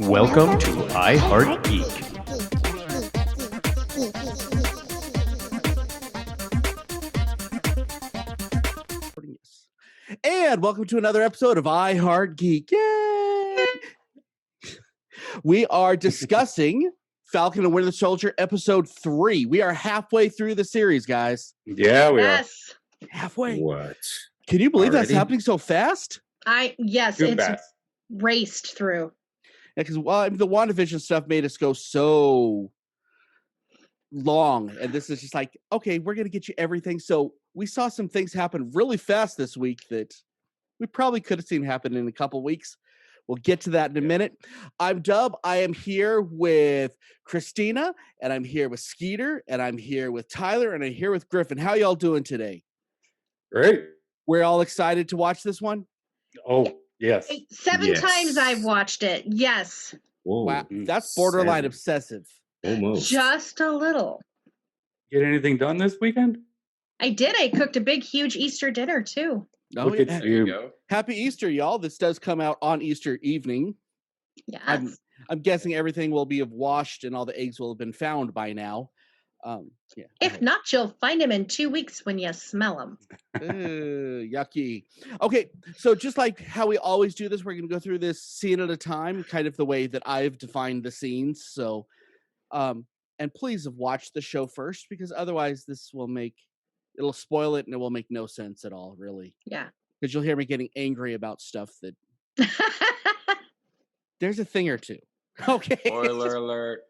Welcome to I Heart Geek. And welcome to another episode of I Heart Geek. Yay! We are discussing Falcon and Winter Soldier episode 3. We are halfway through the series, guys. Yeah, we are. Halfway. What? Can you believe that's Already? happening so fast? Yes, Too it's fast. raced through. Yeah, because the WandaVision stuff made us go so long, and this is just like, okay, we're gonna get you everything. So we saw some things happen really fast this week that we probably could have seen happen in a couple weeks. We'll get to that in a minute. I'm Dub. I am here with Christina, and I'm here with Skeeter, and I'm here with Tyler, and I'm here with Griffin. How y'all doing today? Great. We're all excited to watch this one. Oh, yes. 7 Yes. times I've watched it. Yes, Whoa. Wow, that's borderline 7. obsessive. Almost. just a little. Get anything done this weekend? I did. I cooked a big, huge Easter dinner too. Oh, Look yeah. at you. Happy Easter, y'all. This does come out on Easter evening. Yes. I'm guessing everything will be washed and all the eggs will have been found by now. Yeah. If not, you'll find them in 2 weeks when you smell them. Yucky. Okay, so just like how we always do this, we're going to go through this scene at a time, kind of the way that I've defined the scenes. So, and please have watched the show first, because otherwise it'll spoil it and it will make no sense at all, really. Yeah. Because you'll hear me getting angry about stuff that there's a thing or two. Okay. Spoiler alert.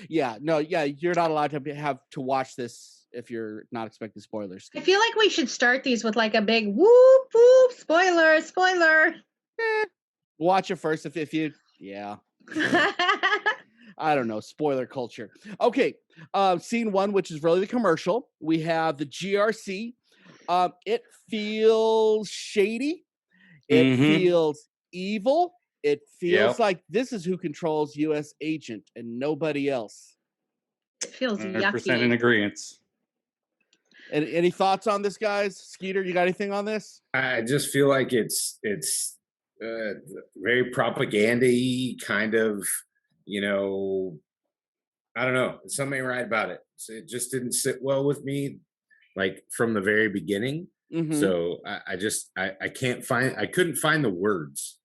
Yeah, you're not allowed to have to watch this if you're not expecting spoilers. I feel like we should start these with like a big whoop whoop spoiler. Watch it first if you I don't know, spoiler culture. Okay, scene 1, which is really the commercial. We have the GRC. It feels shady. It feels evil. It feels like this is who controls U.S. agent and nobody else. It feels 100% yucky. in agreement. And any thoughts on this, guys? Skeeter, you got anything on this? I just feel like it's very propaganda-y, kind of, I don't know. Something ain't right about it. So it just didn't sit well with me, like from the very beginning. Mhm. So I couldn't find the words.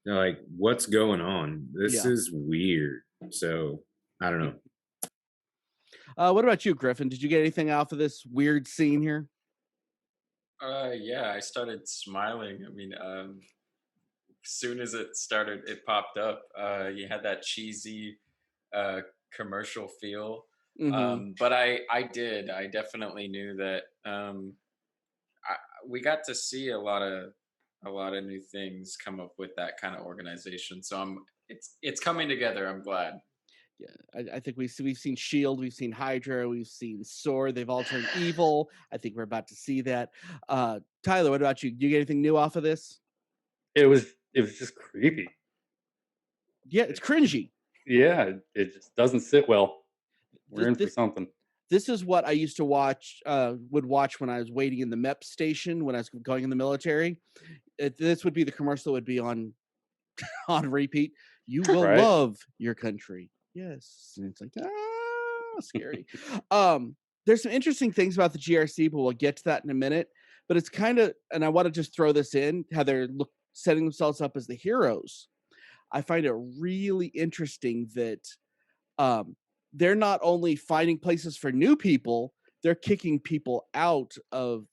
Like, what's going on? This is weird. So I don't know. What about you, Griffin? Did you get anything off of this weird scene here? Yeah, I started smiling. I mean, as soon as it started, it popped up. You had that cheesy commercial feel. Mhm. But I definitely knew that we got to see a lot of new things come up with that kind of organization. So it's coming together. I'm glad. Yeah, I think we've seen SHIELD, we've seen Hydra, we've seen SWORD. They've all turned evil. I think we're about to see that. Tyler, what about you? Do you get anything new off of this? It was just creepy. Yeah, it's cringy. Yeah, it just doesn't sit well. We're in for something. This is what I used to would watch when I was waiting in the MEP station when I was going in the military. This would be the commercial that would be on repeat. You will love your country. Yes. And it's like, scary. There's some interesting things about the GRC, but we'll get to that in a minute. But it's kind of, and I want to just throw this in, how they're setting themselves up as the heroes. I find it really interesting that they're not only finding places for new people, they're kicking people out of.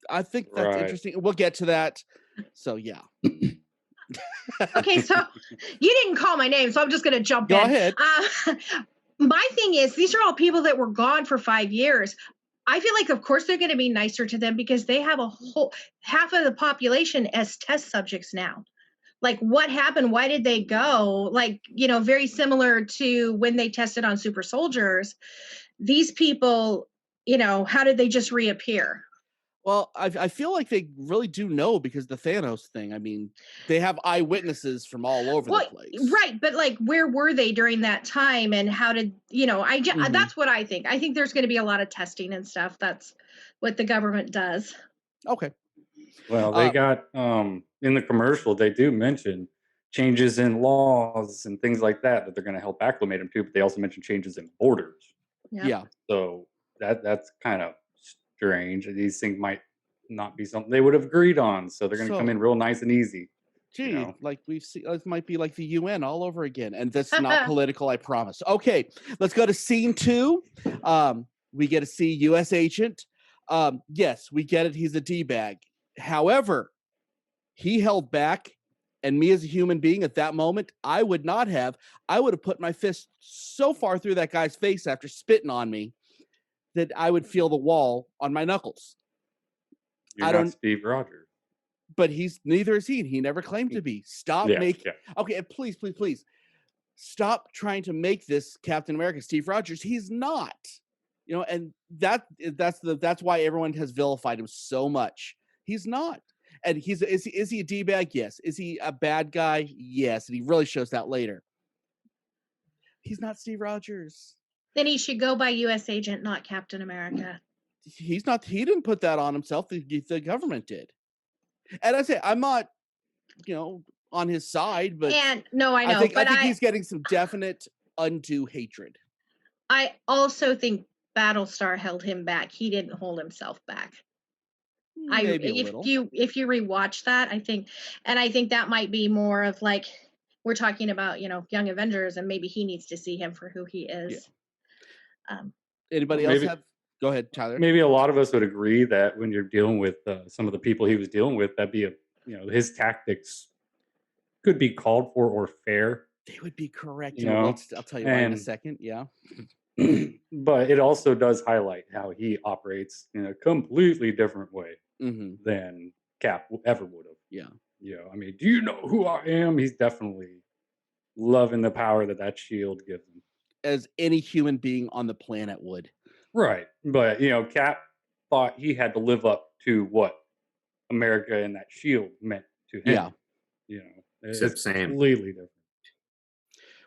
I think that's interesting. We'll get to that. So, yeah. Okay, so you didn't call my name, so I'm just going to jump in. Go ahead. My thing is, these are all people that were gone for 5 years. I feel like, of course, they're going to be nicer to them because they have half of the population as test subjects now. Like, what happened? Why did they go? Like, very similar to when they tested on super soldiers. These people, how did they just reappear? Well, I feel like they really do know because the Thanos thing. I mean, they have eyewitnesses from all over the place. Right, but like, where were they during that time, and how did that's what I think. I think there's going to be a lot of testing and stuff. That's what the government does. Okay. Well, they got in the commercial. They do mention changes in laws and things like that they're going to help acclimate him to. But they also mentioned changes in borders. Yep. Yeah. So that's kind of strange. These things might not be something they would have agreed on. So they're going to come in real nice and easy. Gee, like we've seen, it might be like the UN all over again. And that's not political, I promise. Okay, let's go to scene 2. We get to see U.S. agent. Yes, we get it. He's a D-bag. However, he held back. And me as a human being at that moment, I would not have. I would have put my fist so far through that guy's face after spitting on me that I would feel the wall on my knuckles. You're not Steve Rogers. But neither is he. He never claimed to be. Stop making. Okay, and please, please, please stop trying to make this Captain America Steve Rogers. He's not. You know, and that's why everyone has vilified him so much. He's not. And is he a D-bag? Yes. Is he a bad guy? Yes. And he really shows that later. He's not Steve Rogers. Then he should go by U.S. agent, not Captain America. He's not. He didn't put that on himself. The government did. And I say I'm not, on his side, but no, I know. I think he's getting some definite undue hatred. I also think Battlestar held him back. He didn't hold himself back. If you rewatch that, I think that might be more of like we're talking about, Young Avengers, and maybe he needs to see him for who he is. Yeah. Anybody else have? Go ahead, Tyler. Maybe a lot of us would agree that when you're dealing with some of the people he was dealing with, that'd be his tactics could be called for or fair. They would be correct. I'll tell you why in a second. Yeah. But it also does highlight how he operates in a completely different way than Cap ever would have. Yeah. I mean, do you know who I am? He's definitely loving the power that shield gives him. As any human being on the planet would. Right. But, Cap thought he had to live up to what America and that shield meant to him. Yeah. It's completely different.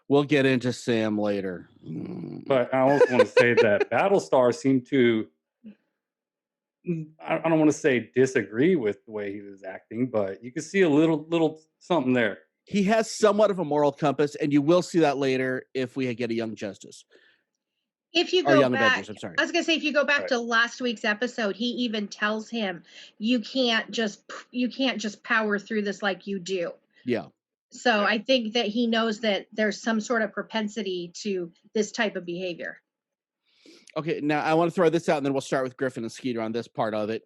We'll get into Sam later. But I also want to say that Battlestar seemed to, I don't want to say disagree with the way he was acting, but you can see a little something there. He has somewhat of a moral compass, and you will see that later if we get a Young Justice. If you go back, Avengers, I'm sorry. I was going to say, if you go back to last week's episode, he even tells him, you can't just power through this like you do. Yeah. So I think that he knows that there's some sort of propensity to this type of behavior. Okay, now I want to throw this out, and then we'll start with Griffin and Skeeter on this part of it.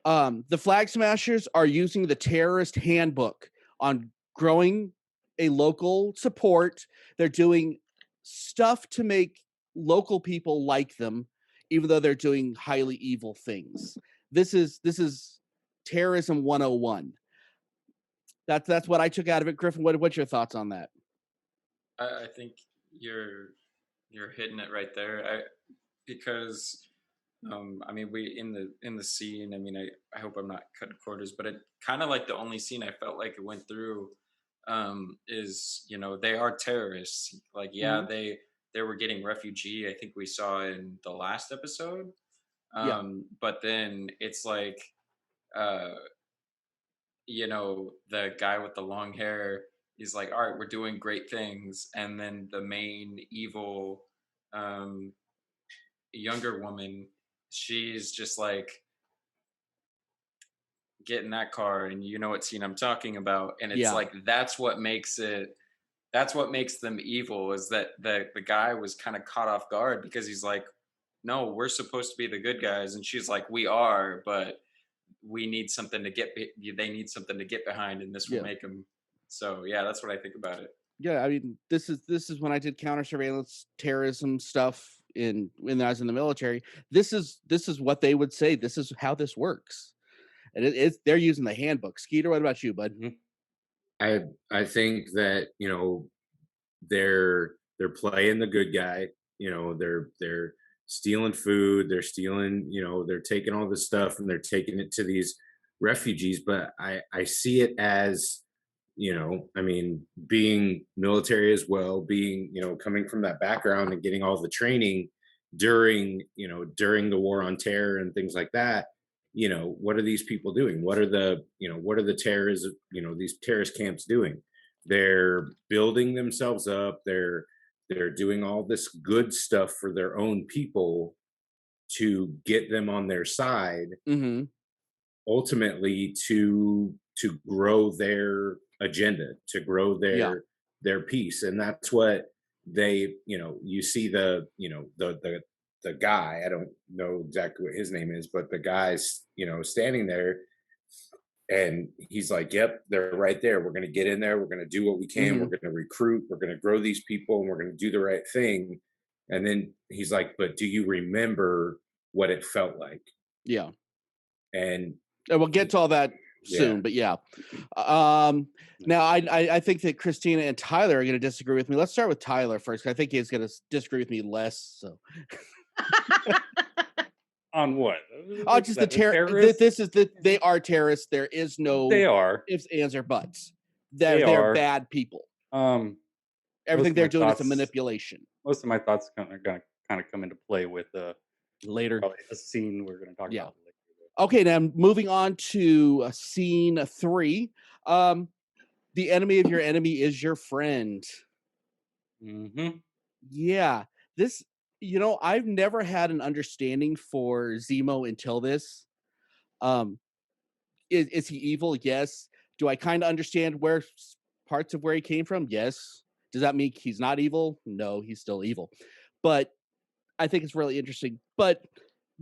The Flag Smashers are using the terrorist handbook on growing a local support. They're doing stuff to make local people like them, even though they're doing highly evil things. This is terrorism 101. That's what I took out of it. Griffin, what's your thoughts on that? I think you're hitting it right there. Because I mean, we in the scene. I mean, I hope I'm not cutting quarters, but it kind of like the only scene I felt like it went through is they are terrorists. Like they were getting refugee. I think we saw in the last episode. But then it's like the guy with the long hair, he's like, all right, we're doing great things. And then the main evil younger woman, she's just like, get in that car, and you know what scene I'm talking about. And it's like, that's what makes them evil, is that the guy was kind of caught off guard because he's like, no, we're supposed to be the good guys. And she's like, we are, but we need something to they need something to get behind, and this will make them. So that's what I think about it. Yeah, I mean, this is when I did counter surveillance terrorism stuff when I was in the military. This is what they would say. This is how this works, and they're using the handbook. Skeeter, what about you, bud? I think that they're playing the good guy. They're stealing food, they're stealing, they're taking all this stuff and they're taking it to these refugees. But I see it as, I mean, being military as well, being, coming from that background and getting all the training during the war on terror and things like that. What are these people doing? What are the terrorists, these terrorist camps doing? they're building themselves up. They're doing all this good stuff for their own people to get them on their side, Mm-hmm. ultimately to grow their agenda, to grow Yeah. their piece. And that's what they, you see the guy, I don't know exactly what his name is, but the guy's, standing there, and he's like, yep, they're right there. We're going to get in there. We're going to do what we can. Mm-hmm. We're going to recruit. We're going to grow these people, and we're going to do the right thing. And then he's like, but do you remember what it felt like? Yeah. And We'll get to all that soon, Yeah. but yeah. Now I think that Christina and Tyler are going to disagree with me. Let's start with Tyler first. I think he's going to disagree with me less. So, On what? oh, just the terrorists? This is they are terrorists. There is no They are. ifs, ands, or buts. They They're are. bad people. Most Everything of they're my doing is a thoughts- manipulation. Most of my thoughts are going to kind of come into play with Later. probably a scene we're going to talk Yeah. about later. Okay, now moving on to scene 3. The enemy of your enemy is your friend. Mm-hmm. Yeah, this, I've never had an understanding for Zemo until this. Is he evil? Yes. Do I kind of understand parts of where he came from? Yes. Does that mean he's not evil? No, he's still evil. But I think it's really interesting. But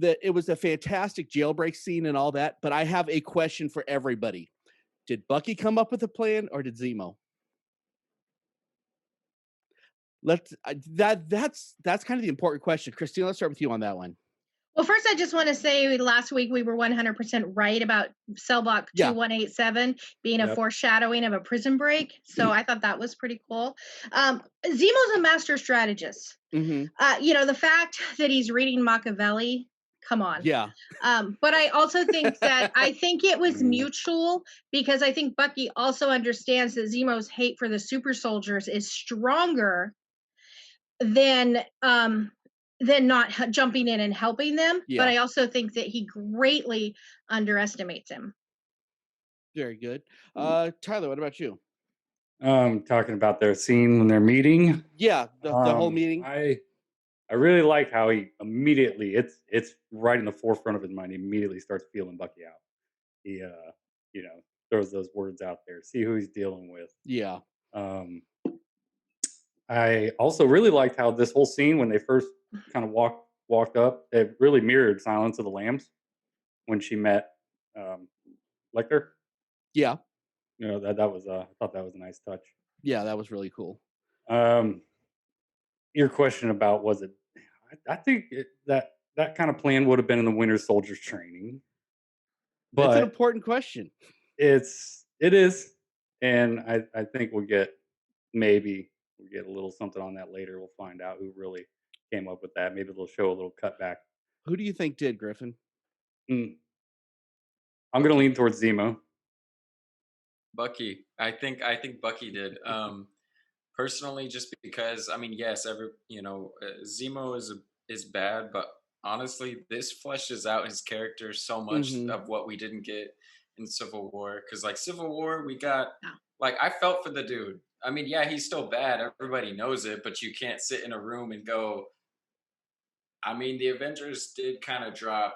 it was a fantastic jailbreak scene and all that. But I have a question for everybody. Did Bucky come up with a plan, or did Zemo? That's kind of the important question. Christine, let's start with you on that one. Well, first, I just want to say last week we were 100% right about cell block Yeah. 2187 being a Yep. foreshadowing of a prison break. So I thought that was pretty cool. Zemo's a master strategist. Mm-hmm. The fact that he's reading Machiavelli, come on. Yeah. But I also think that it was Mm. mutual, because I think Bucky also understands that Zemo's hate for the super soldiers is stronger than not jumping in and helping them. Yeah. But I also think that he greatly underestimates him. Very good. Tyler, what about you? Talking about their scene when they're meeting. Yeah, the whole meeting. I really like how he immediately, it's right in the forefront of his mind. He immediately starts feeling Bucky out. He throws those words out there. See who he's dealing with. Yeah. I also really liked how this whole scene, when they first kind of walked up, it really mirrored Silence of the Lambs when she met Lecter. Yeah. That was I thought that was a nice touch. Yeah, that was really cool. Your question about was it? I think that kind of plan would have been in the Winter Soldier's training, That's an but important question. it is, and I think we'll get a little something on that later. We'll find out who really came up with that. Maybe they'll show a little cutback. Who do you think did, Griffin? I'm going to lean towards Zemo. Bucky. I think Bucky did. Personally, just because yes, Zemo is bad, but honestly, this fleshes out his character so much Mhm. of what we didn't get in Civil War. Because Civil War, we got I felt for the dude. Yeah, he's still bad. Everybody knows it, but you can't sit in a room and go. The Avengers did kind of drop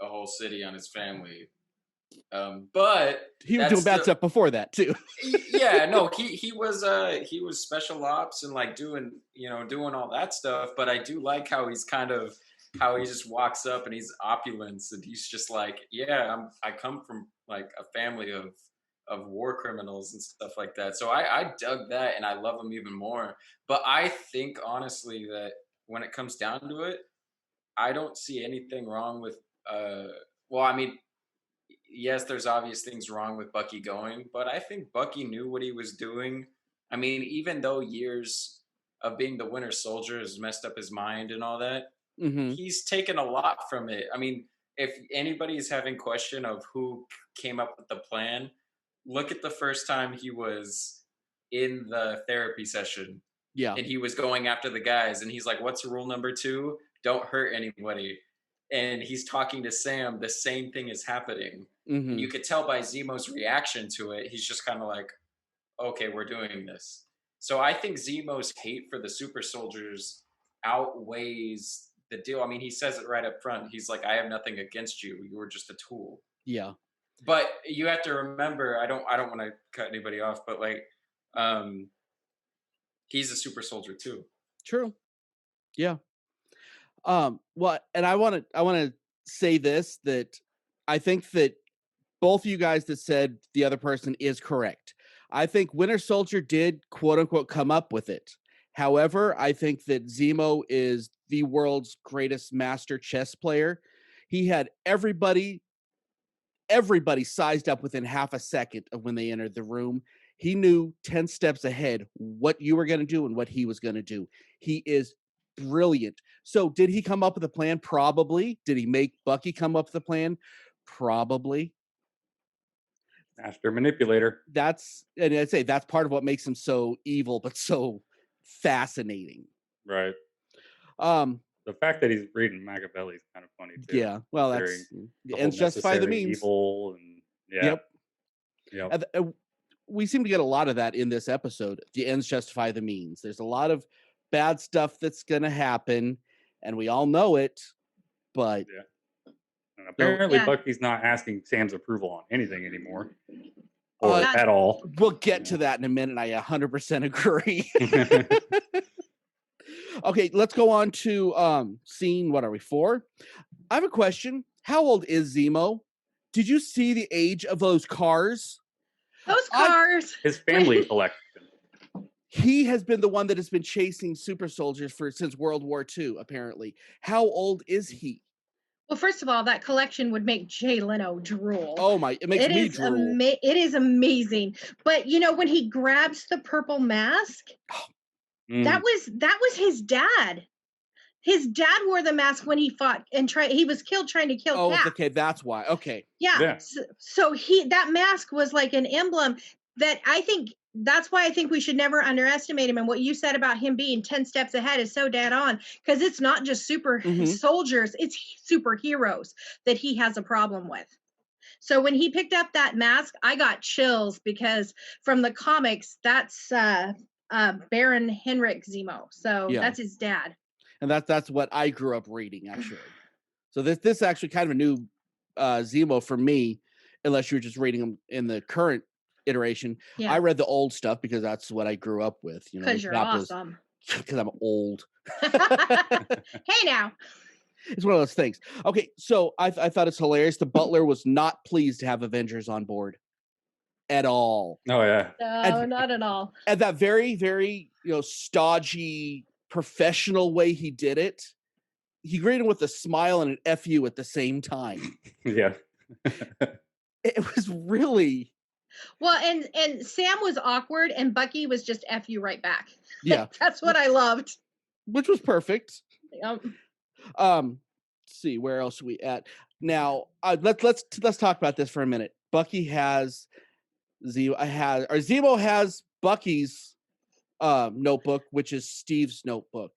a whole city on his family. But he was doing bad stuff before that too. Yeah, no, he was special ops and doing all that stuff. But I do like how he's how he just walks up and he's opulence and he's just I come from a family of war criminals and stuff like that. So I dug that and I love him even more. But I think honestly that when it comes down to it, I don't see anything wrong with yes, there's obvious things wrong with Bucky going, but I think Bucky knew what he was doing. Even though years of being the Winter Soldier has messed up his mind and all that, he's taken a lot from it. If anybody's having question of who came up with the plan, look at the first time he was in the therapy session. Yeah. And he was going after the guys, and he's like, what's rule number 2? Don't hurt anybody. And he's talking to Sam, the same thing is happening. And you could tell by Zemo's reaction to it, he's just kind of like, okay, we're doing this. So I think Zemo's hate for the super soldiers outweighs the deal. I mean, he says it right up front. He's like, I have nothing against you. You were just a tool. Yeah. But you have to remember, I don't want to cut anybody off, but like he's a super soldier too. True. Yeah. Well, and I want to say this, that I think that both of you guys that said the other person is correct. I think Winter Soldier did quote unquote come up with it. However, I think that Zemo is the world's greatest master chess player. He had everybody sized up within half a second of when they entered the room. He knew 10 steps ahead what you were going to do and what he was going to do. He is brilliant. So did he come up with a plan? Probably. Did he make Bucky come up with a plan? Probably. Master manipulator. And I'd say that's part of what makes him so evil, but so fascinating. Right. The fact that he's reading Machiavelli is kind of funny too. Yeah. Well, that's the ends justify the means. Evil and yeah. Yep. We seem to get a lot of that in this episode. The ends justify the means. There's a lot of bad stuff that's going to happen, and we all know it. But and apparently, Bucky's not asking Sam's approval on anything anymore, or at all. We'll get to that in a minute. I 100% agree. Okay, let's go on to scene. What are we, 4? I have a question. How old is Zemo? Did you see the age of those cars? Those cars. His family collection. He has been the one that has been chasing super soldiers since World War II, apparently. How old is he? Well, first of all, that collection would make Jay Leno drool. Oh my, it makes me drool. It is amazing. But you know, when he grabs the purple mask, that was his dad. His dad wore the mask when he fought and he was killed trying to kill Cap. Oh, okay, that's why. Okay. Yeah. So that mask was like an emblem that I think that's why I think we should never underestimate him. And what you said about him being 10 steps ahead is so dead on, because it's not just super soldiers, it's superheroes that he has a problem with. So when he picked up that mask, I got chills, because from the comics, that's Baron Henrik Zemo. So that's his dad. And that's what I grew up reading, actually. So this actually kind of a new Zemo for me, unless you're just reading him in the current iteration. Yeah. I read the old stuff because that's what I grew up with. You know, because you're awesome. Because I'm old. Hey now. It's one of those things. Okay, so I thought it's hilarious. The butler was not pleased to have Avengers on board at all. Oh yeah. No, not at all. At that very, very stodgy, professional way he did it, he greeted him with a smile and an FU at the same time. Yeah. It was really well, and Sam was awkward, and Bucky was just FU right back. Yeah. That's what I loved. Which was perfect. Yep. Let's see, where else are we at now? Let's talk about this for a minute. Bucky has Zemo has Bucky's notebook, which is Steve's notebook.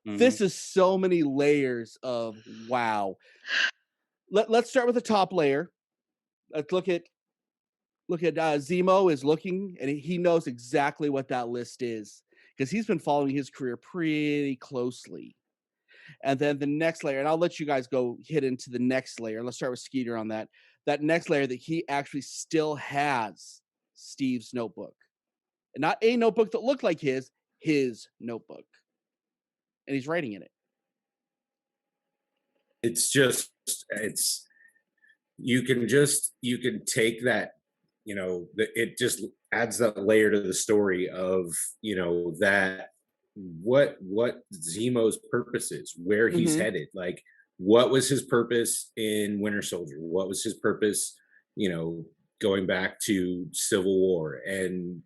This is so many layers of wow. Let's start with the top layer. Let's look at Zemo is looking, and he knows exactly what that list is, because he's been following his career pretty closely. And then the next layer, and I'll let you guys go hit into the next layer. Let's start with Skeeter on that. That next layer, that he actually still has Steve's notebook. And not a notebook that looked like his notebook. And he's writing in it. You can take that, it just adds that layer to the story of, that what Zemo's purpose is, where he's headed. Like, what was his purpose in Winter Soldier? What was his purpose, going back to Civil War, and,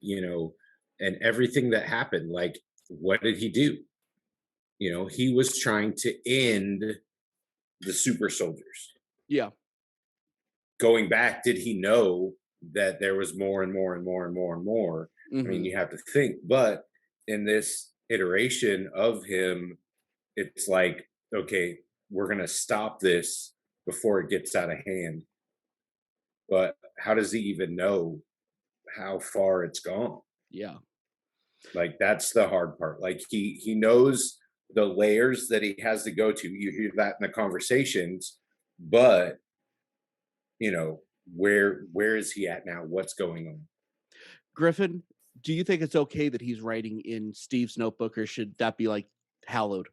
and everything that happened? Like, what did he do? He was trying to end the super soldiers. Yeah. Going back, did he know that there was more and more and more and more and more? I mean, you have to think, but in this iteration of him, it's like, okay, we're going to stop this before it gets out of hand. But how does he even know how far it's gone? Yeah. Like that's the hard part. Like he knows the layers that he has to go to. You hear that in the conversations, but you know, where is he at now? What's going on? Griffin, do you think it's okay that he's writing in Steve's notebook, or should that be like hallowed?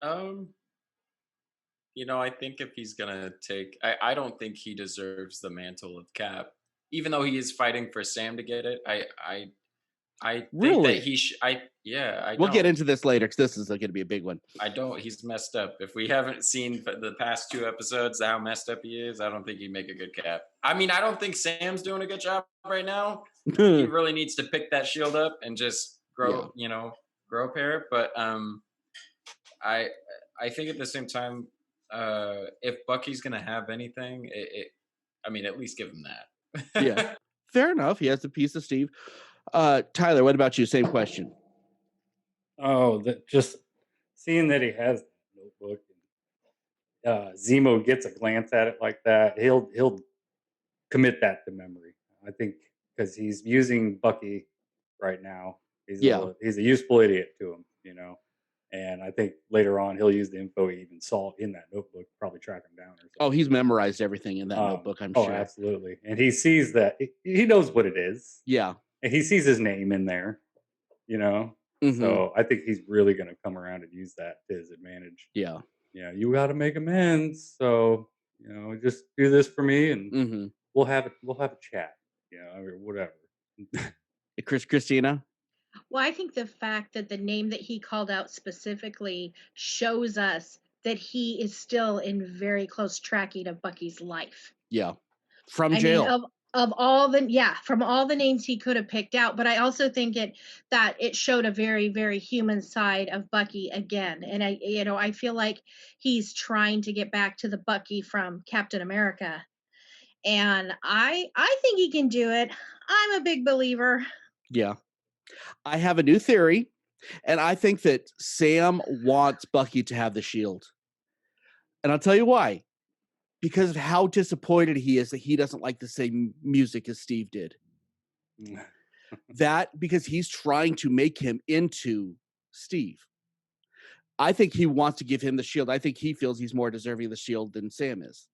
Um, I think if he's gonna I don't think he deserves the mantle of Cap, even though he is fighting for Sam to get it. I think that Really? I We'll get don't. into this later because this is going to be a big one. I don't. He's messed up. If we haven't seen the past 2 episodes how messed up he is, I don't think he'd make a good Cap. I mean, I don't think Sam's doing a good job right now. He really needs to pick that shield up and just grow, grow a pair. But I think at the same time, if Bucky's gonna have anything, I mean, at least give him that. Yeah, fair enough. He has a piece of Steve. Tyler, what about you? Same question. Oh, just seeing that he has that notebook, and Zemo gets a glance at it like that, he'll commit that to memory. I think because he's using Bucky right now. He's a useful idiot to him, And I think later on he'll use the info he even saw in that notebook, probably track him down or something. Oh, he's memorized everything in that notebook, I'm sure. Oh, absolutely. And he sees that he knows what it is. Yeah. And he sees his name in there, So I think he's really going to come around and use that to his advantage. Yeah. Yeah, you got to make amends. So, just do this for me and we'll have a chat, or whatever. Christina? Well, I think the fact that the name that he called out specifically shows us that he is still in very close tracking of Bucky's life. Yeah. From jail. I mean, of all from all the names he could have picked out, but I also think that it showed a very, very human side of Bucky again. And I feel like he's trying to get back to the Bucky from Captain America. And I think he can do it. I'm a big believer. Yeah. I have a new theory, and I think that Sam wants Bucky to have the shield. And I'll tell you why. Because of how disappointed he is that he doesn't like the same music as Steve did. That because he's trying to make him into Steve. I think he wants to give him the shield. I think he feels he's more deserving of the shield than Sam is.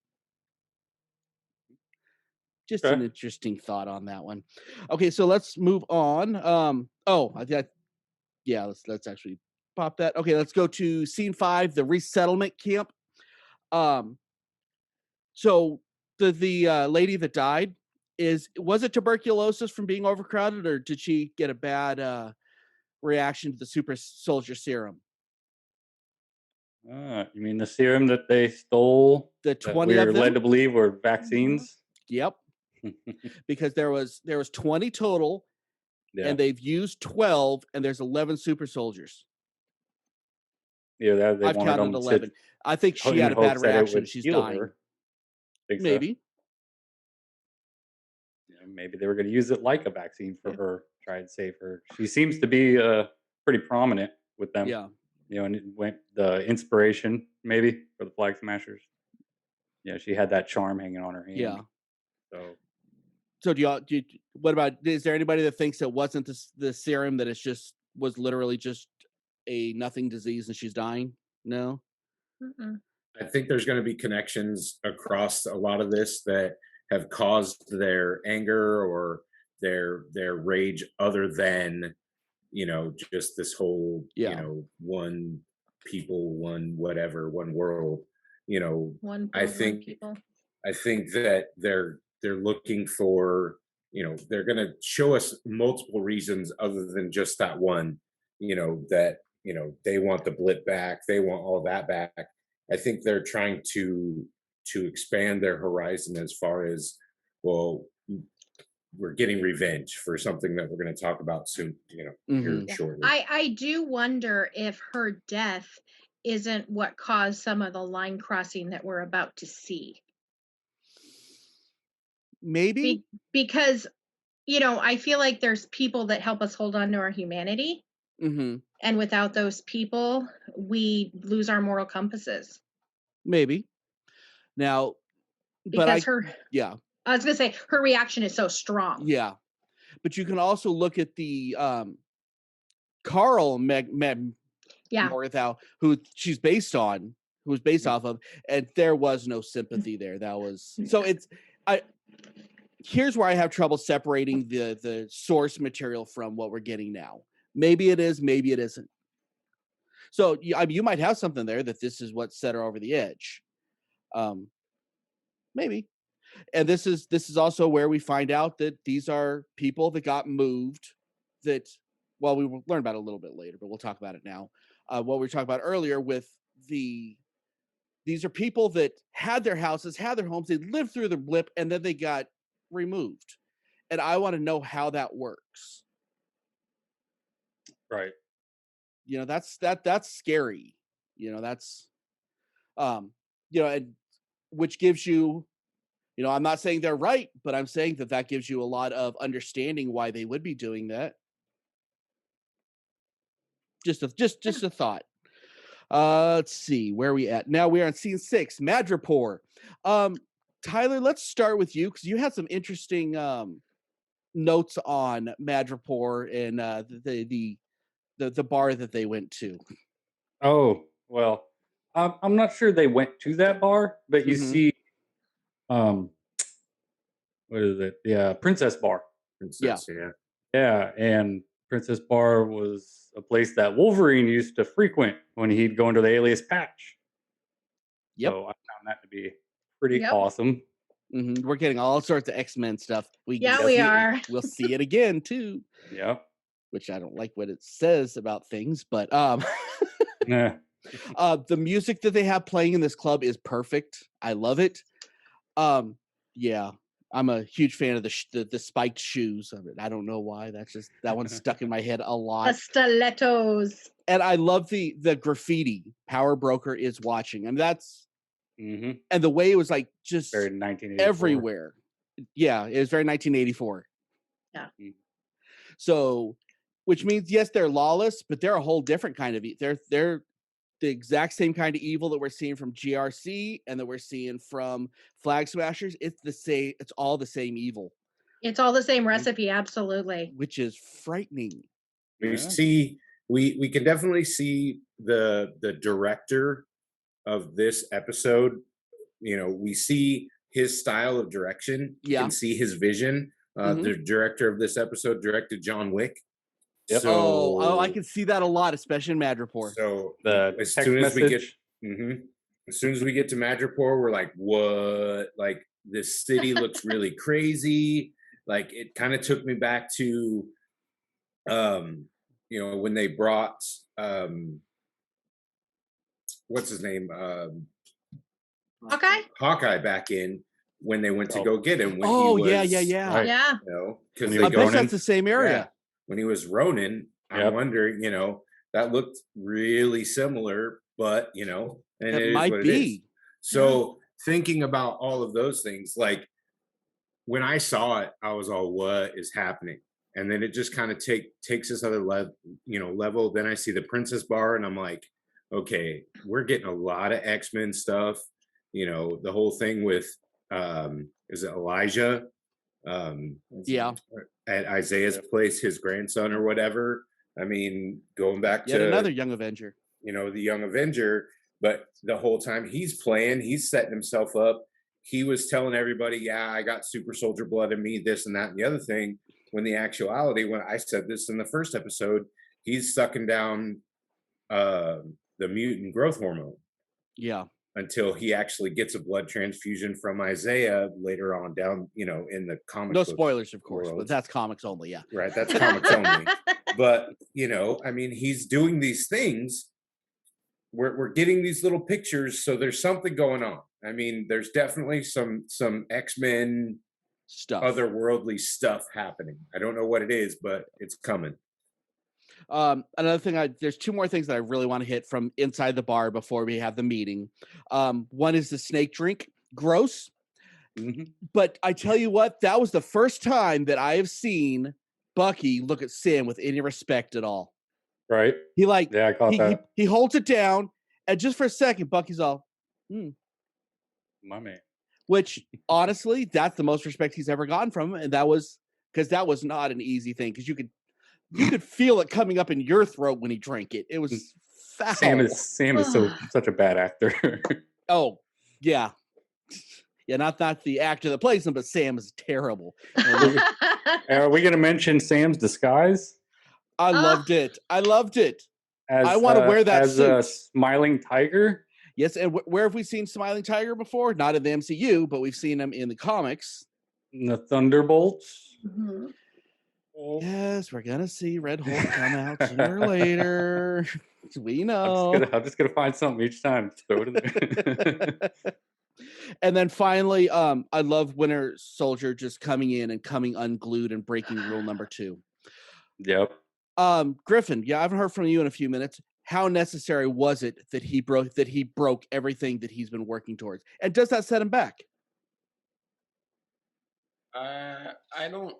Just an interesting thought on that one. Okay, so let's move on. Let's actually pop that. Okay, let's go to scene 5, the resettlement camp. So the lady that died was it tuberculosis from being overcrowded, or did she get a bad reaction to the super soldier serum? You mean the serum that they stole? The 20 we of were them? led to believe were vaccines. Yep. Because there was 20 total, and they've used 12, and there's 11 super soldiers. Yeah, I've counted 11. I think she had a bad reaction. She's dying. Maybe. So. Maybe they were going to use it like a vaccine for her, try and save her. She seems to be pretty prominent with them. Yeah. And it went the inspiration maybe for the Flag Smashers. Yeah, she had that charm hanging on her hand. Yeah. So what about, is there anybody that thinks it wasn't the serum, that was literally just a nothing disease and she's dying? No? Mm-mm. I think there's going to be connections across a lot of this that have caused their anger or their rage, other than, just this whole, one people, one whatever, one world, I think that they're looking for, they're going to show us multiple reasons other than just that one, that, they want the blip back. They want all that back. I think they're trying to expand their horizon as far as, well, we're getting revenge for something that we're going to talk about soon, here shortly. I do wonder if her death isn't what caused some of the line crossing that we're about to see. Maybe. Because, I feel like there's people that help us hold on to our humanity. Mm-hmm. And without those people, we lose our moral compasses. Maybe. Now, because I was going to say her reaction is so strong. Yeah. but you can also look at the Carl Yeah. Morgenthau, who she's based on, who was based off of, and there was no sympathy there. That was so. Here's where I have trouble separating the source material from what we're getting now. Maybe it is, maybe it isn't. So you might have something there that this is what set her over the edge. Maybe. And this is also where we find out that these are people that got moved that, well, we will learn about it a little bit later, but we'll talk about it now. What we were talking about earlier with these are people that had their houses, had their homes, they lived through the blip, and then they got removed. And I want to know how that works. Right. You know, that's scary. You know, that's and which gives you, I'm not saying they're right, but I'm saying that gives you a lot of understanding why they would be doing that. Just a thought. Let's see where are we at now. We are on scene 6, Madripoor. Tyler, let's start with you because you had some interesting notes on Madripoor and the bar that they went to. Oh, well, I'm not sure they went to that bar, but you see, what is it? Yeah, Princess Bar. Princess, yeah. Yeah, and Princess Bar was a place that Wolverine used to frequent when he'd go into the Alias Patch. Yep. So I found that to be pretty awesome. We're getting all sorts of X-Men stuff. We are. We'll see it again too. Yeah. Which I don't like what it says about things, but Nah. The music that they have playing in this club is perfect. I love it. Yeah, I'm a huge fan of the spiked shoes. I don't know why. That one's stuck in my head a lot. The stilettos. And I love the graffiti. Power Broker is watching, and that's and the way it was like just very 1984. Everywhere. Yeah, it was very 1984. Yeah. So, which means yes, they're lawless, but they're a whole different kind of they're the exact same kind of evil that we're seeing from GRC and that we're seeing from Flag Smashers. It's the same. It's all the same evil. It's all the same recipe, absolutely. Which is frightening. We can definitely see the director of this episode. We see his style of direction. You can see his vision. The director of this episode directed John Wick. Yep. So, I can see that a lot, especially in Madripoor. So as soon as we get to Madripoor, we're like, what? Like, this city looks really crazy. Like, it kind of took me back to, when they brought, what's his name? Hawkeye back in when they went to go get him. When he was, yeah. Right. Yeah. Because I bet that's the same area. Yeah. When he was Ronin, I'm wondering, that looked really similar, but and it might be. So thinking about all of those things, like when I saw it, I was all, what is happening? And then it just kind of takes this other level. Then I see the Princess Bar, and I'm like, okay, we're getting a lot of X-Men stuff. The whole thing with is it Elijah? At Isaiah's place, his grandson or whatever. I mean, going back to another Young Avenger. The Young Avenger, but the whole time he's playing, he's setting himself up. He was telling everybody, yeah, I got super soldier blood in me, this and that and the other thing. When the actuality, when I said this in the first episode, he's sucking down the mutant growth hormone. Yeah. Until he actually gets a blood transfusion from Isaiah later on down, in the comic. No spoilers, of course, world. but that's comics only. Yeah. Right. That's comics only. But, I mean, he's doing these things. We're getting these little pictures. So there's something going on. I mean, there's definitely some X-Men stuff, otherworldly stuff happening. I don't know what it is, but it's coming. Another thing, there's two more things that I really want to hit from inside the bar before we have the meeting. One is the snake drink. Gross. But I tell you what, that was the first time that I have seen Bucky look at Sam with any respect at all. Right. He I caught that. He holds it down, and just for a second, Bucky's all, my man. Which honestly, that's the most respect he's ever gotten from him, and that was because that was not an easy thing. Because you could feel it coming up in your throat when he drank it. It was foul. Sam is such a bad actor. Oh yeah, yeah. Not the actor that plays him, but Sam is terrible. Are we going to mention Sam's disguise? I loved it. I loved it. As, I want to wear that as suit. a smiling tiger. Yes, and where have we seen Smiling Tiger before? Not in the MCU, but we've seen him in the comics. The Thunderbolts. Mhm. Yes, we're gonna see Red Hulk come out sooner or later. We know. I'm just gonna find something each time. Throw it in there. And then finally, I love Winter Soldier just coming in and coming unglued and breaking rule number 2. Yep. Griffin, yeah, I haven't heard from you in a few minutes. How necessary was it that he broke everything that he's been working towards? And does that set him back? I don't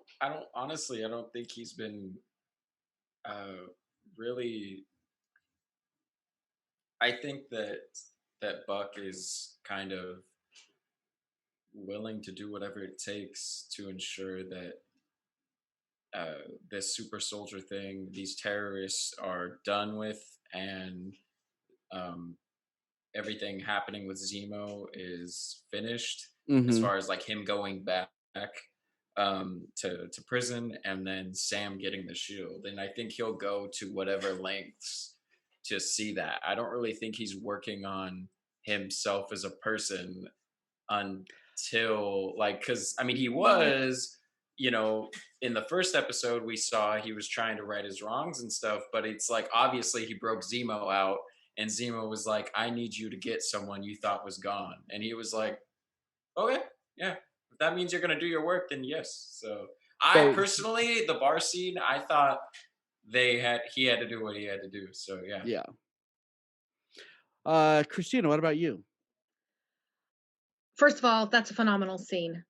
honestly, I don't think he's been really. I think that Buck is kind of willing to do whatever it takes to ensure that this super soldier thing, these terrorists are done with, and everything happening with Zemo is finished, as far as like him going back to prison, and then Sam getting the shield. And I think he'll go to whatever lengths to see that. I don't really think he's working on himself as a person until, like, because I mean, he was, in the first episode we saw he was trying to right his wrongs and stuff, but it's like obviously he broke Zemo out, and Zemo was like, I need you to get someone you thought was gone. And he was like, okay, yeah, if that means you're going to do your work, then yes. So I personally, the bar scene, I thought he had to do what he had to do. So yeah. Yeah. Christina, what about you? First of all, that's a phenomenal scene.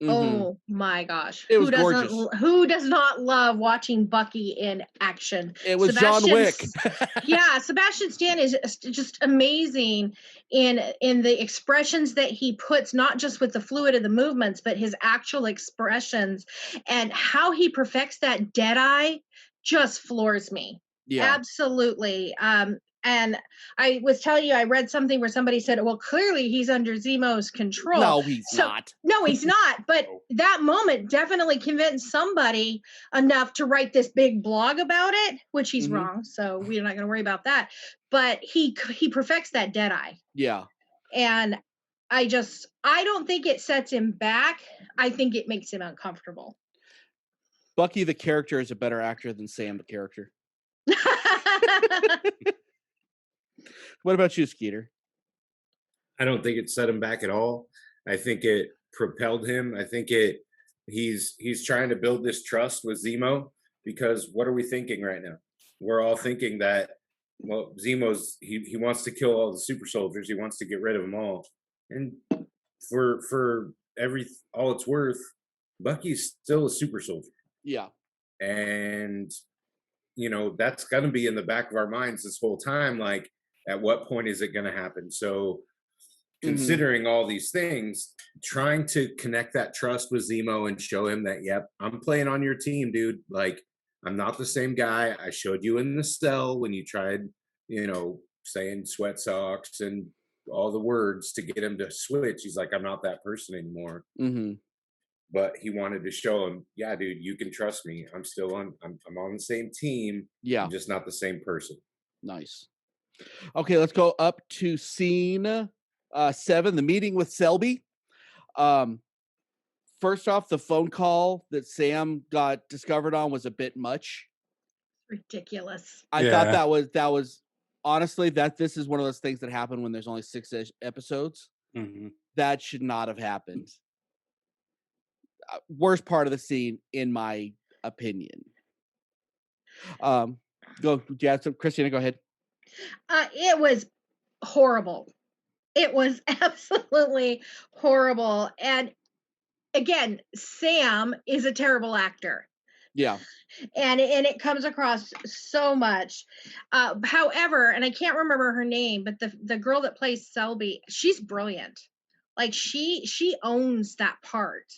Oh my gosh. It was gorgeous. Who does not love watching Bucky in action? It was John Wick. Yeah, Sebastian Stan is just amazing in the expressions that he puts, not just with the fluid of the movements, but his actual expressions, and how he perfects that dead eye just floors me. Yeah. Absolutely. And I was telling you, I read something where somebody said, well, clearly he's under Zemo's control. No, he's not. No, he's not. But that moment definitely convinced somebody enough to write this big blog about it, which he's wrong. So we're not going to worry about that. But he perfects that dead eye. Yeah. And I don't think it sets him back. I think it makes him uncomfortable. Bucky, the character, is a better actor than Sam, the character. What about you, Skeeter? I don't think it set him back at all. I think it propelled him. I think he's trying to build this trust with Zemo, because what are we thinking right now? We're all thinking that, well, Zemo's he wants to kill all the super soldiers. He wants to get rid of them all. And for all it's worth, Bucky's still a super soldier. Yeah. And that's going to be in the back of our minds this whole time, like, at what point is it going to happen? So considering all these things, trying to connect that trust with Zemo and show him that, yep, I'm playing on your team, dude. Like, I'm not the same guy. I showed you in the cell when you tried, saying sweat socks and all the words to get him to switch. He's like, I'm not that person anymore. But he wanted to show him, yeah, dude, you can trust me. I'm on the same team. Yeah. I'm just not the same person. Nice. Okay, let's go up to scene 7, the meeting with Selby. First off, the phone call that Sam got discovered on was a bit much. Ridiculous. I thought that was honestly, that this is one of those things that happen when there's only 6 episodes. That should not have happened. Worst part of the scene, in my opinion. Christina, go ahead. It was horrible. It was absolutely horrible. And again, Sam is a terrible actor. Yeah. And it comes across so much. However, and I can't remember her name, but the girl that plays Selby, she's brilliant. Like she owns that part.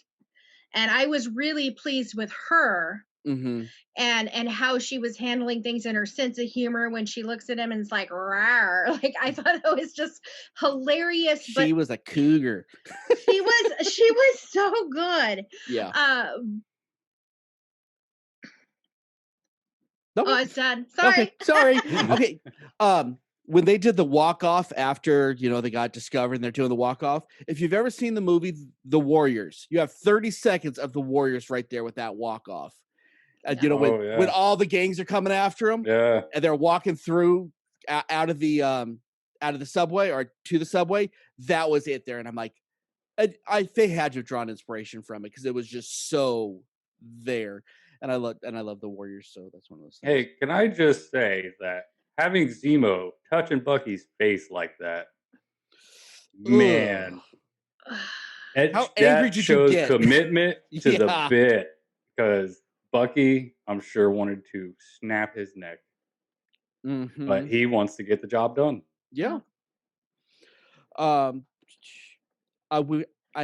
and I was really pleased with her Mm-hmm. and how she was handling things and her sense of humor when she looks at him and it's like rawr. Like I thought that was just hilarious, but She was a cougar. she was so good. Yeah. Oh, it's done. Sorry. Okay, sorry. Okay. When they did the walk off after they got discovered and they're doing the walk off, if you've ever seen the movie The Warriors, you have 30 seconds of the Warriors right there with that walk off. Yeah. When all the gangs are coming after them, Yeah. and they're walking through out of the subway or to the subway, that was it there. And I'm like, they had to have drawn inspiration from it because it was just so there. And I love the Warriors, so that's one of those things. Hey, can I just say that having Zemo touching Bucky's face like that, man, How angry did you shows get? commitment to Yeah. the bit, because Bucky, I'm sure, wanted to snap his neck, Mhm. but he wants to get the job done. Yeah. I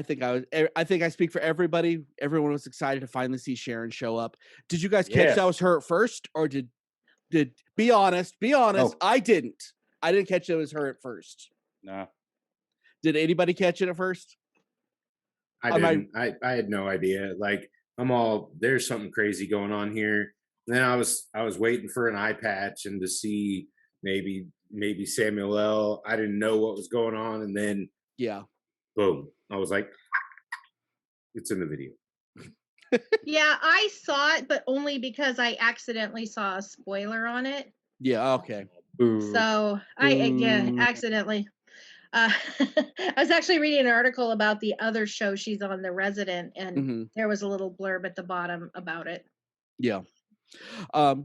think I speak for everybody. Everyone was excited to finally see Sharon show up. Did you guys catch Yes. that was her at first, or did be honest? No. I didn't catch it was her at first. No. Did anybody catch it at first? I didn't. I had no idea. Like, there's something crazy going on here. And then I was waiting for an eye patch and to see maybe Samuel L. I didn't know what was going on, and then Yeah. boom, I was like, it's in the video. Yeah, I saw it, but only because I accidentally saw a spoiler on it. Yeah. Okay. Boo. So accidentally. I was actually reading an article about the other show she's on, The Resident, and there was a little blurb at the bottom about it. Yeah. All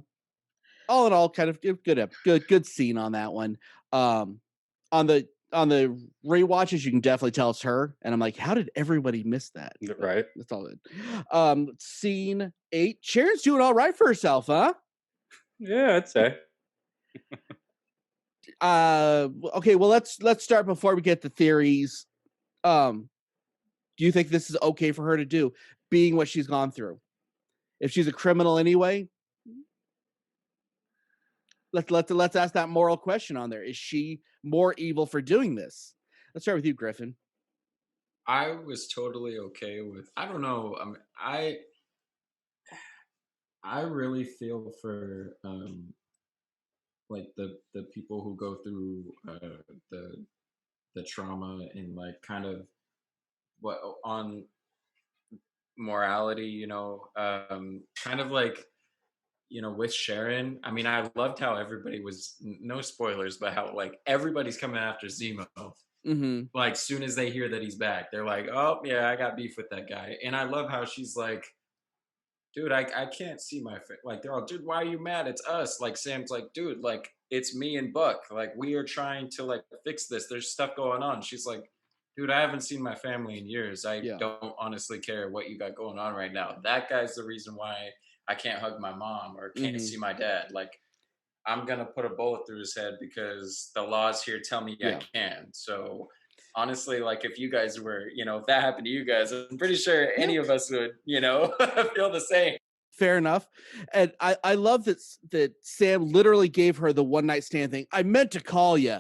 in all, kind of good scene on that one. On the rewatches, you can definitely tell it's her, and I'm like, how did everybody miss that? Right. That's all good. Scene 8. Sharon's doing all right for herself, huh? Yeah, I'd say. Okay, well let's start before we get the theories. Do you think this is okay for her to do, being what she's gone through? If she's a criminal anyway, let's ask that moral question on there. Is she more evil for doing this? Let's start with you, Griffin. I was totally okay with. I don't know. I really feel for like the people who go through the trauma and like kind of what on morality, kind of like with Sharon. I mean, I loved how everybody was no spoilers, but how like everybody's coming after Zemo. Like soon as they hear that he's back, they're like, oh yeah, I got beef with that guy. And I love how she's like, dude, I can't see my face. Like they're all, dude, why are you mad? It's us. Like Sam's like, dude, like it's me and Buck. Like we are trying to like fix this. There's stuff going on. She's like, dude, I haven't seen my family in years. I don't honestly care what you got going on right now. That guy's the reason why I can't hug my mom or can't see my dad. Like I'm gonna put a bullet through his head because the laws here tell me I can. So honestly, like if you guys were, if that happened to you guys, I'm pretty sure any of us would, feel the same. Fair enough. And I love that Sam literally gave her the one night stand thing. I meant to call you.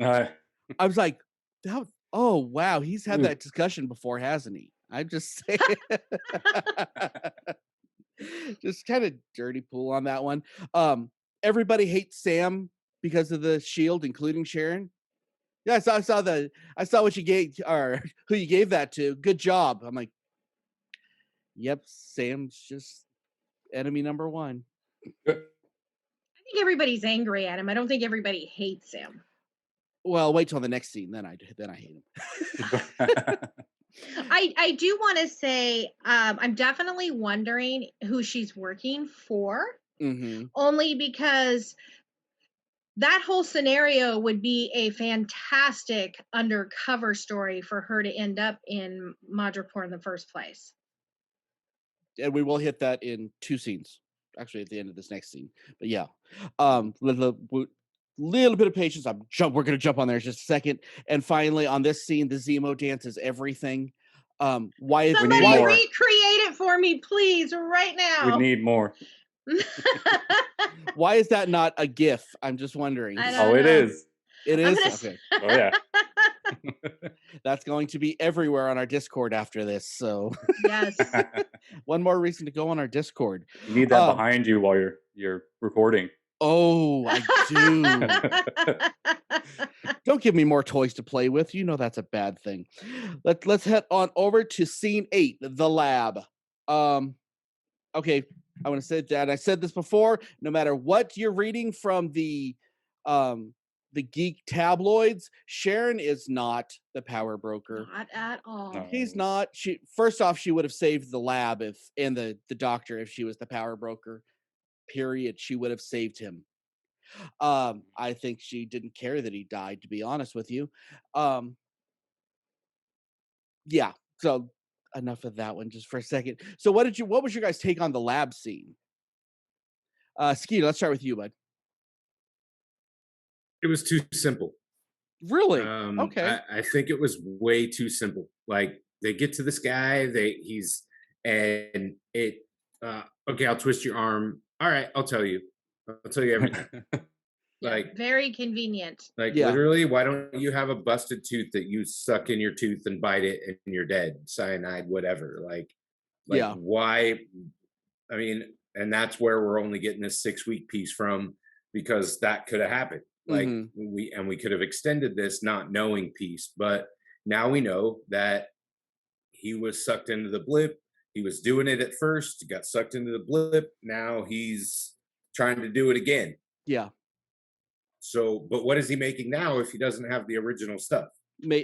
I was like, oh wow, he's had that discussion before, hasn't he? I'm just saying. Just kind of dirty pool on that one. Everybody hates Sam because of the shield, including Sharon. Yeah, I saw what you gave, or who you gave that to. Good job. I'm like, yep, Sam's just enemy number one. I think everybody's angry at him. I don't think everybody hates him. Well, wait till the next scene, then I hate him. I do want to say I'm definitely wondering who she's working for. Only because that whole scenario would be a fantastic undercover story for her to end up in Madripoor in the first place. And we will hit that in 2 scenes, actually at the end of this next scene. But yeah, little bit of patience. We're going to jump on there in just a second. And finally, on this scene, the Zemo dance is everything. Why is Somebody more. recreate it for me, please, right We now. need more. why is that not a GIF? I'm just wondering. I Oh, don't it know. is. It I'm is gonna okay. Oh yeah. That's going to be everywhere on our Discord after this. So Yes. one more reason to go on our Discord. You need that Um, behind you while you're recording. Oh, I do. Don't give me more toys to play with. You know that's a bad thing. Let's head on over to scene 8, the lab. Okay, I want to say that I said this before. No matter what you're reading from the geek tabloids, Sharon is not the power broker. Not at all. No. She's not. She first off, she would have saved the lab and the doctor if she was the power broker. Period. She would have saved him. I think she didn't care that he died, to be honest with you. Yeah. So enough of that one just for a second. So what was your guys' take on the lab scene? Skeeter, let's start with you, bud. It was too simple. Really? Okay. I think it was way too simple. Like they get to this guy, okay, I'll twist your arm. All right, I'll tell you everything. Yeah, Like very convenient. Yeah. literally, why don't you have a busted tooth that you suck in your tooth and bite it and you're dead? Cyanide, whatever. Yeah. Why? I mean, and that's where we're only getting this 6-week piece from, because that could have happened. Like Mhm. we could have extended this not knowing piece, but now we know that he was sucked into the blip. He was doing it at first, got sucked into the blip. Now he's trying to do it again. Yeah. So, but what is he making now if he doesn't have the original stuff?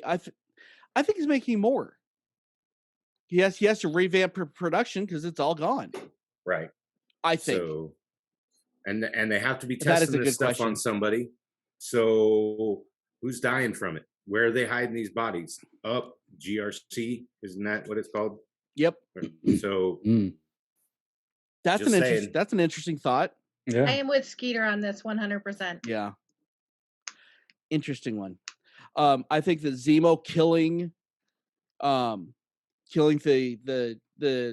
I think he's making more. He has to revamp production because it's all gone. Right. I think. So, and they have to be That is testing a this good stuff question. on somebody. So, who's dying from it? Where are they hiding these bodies? Up GRC, isn't that what it's called? Yep. So, That's Just saying. That's an interesting thought. I Yeah. am with Skeeter on this 100%. Yeah. Interesting one. I think that Zemo killing the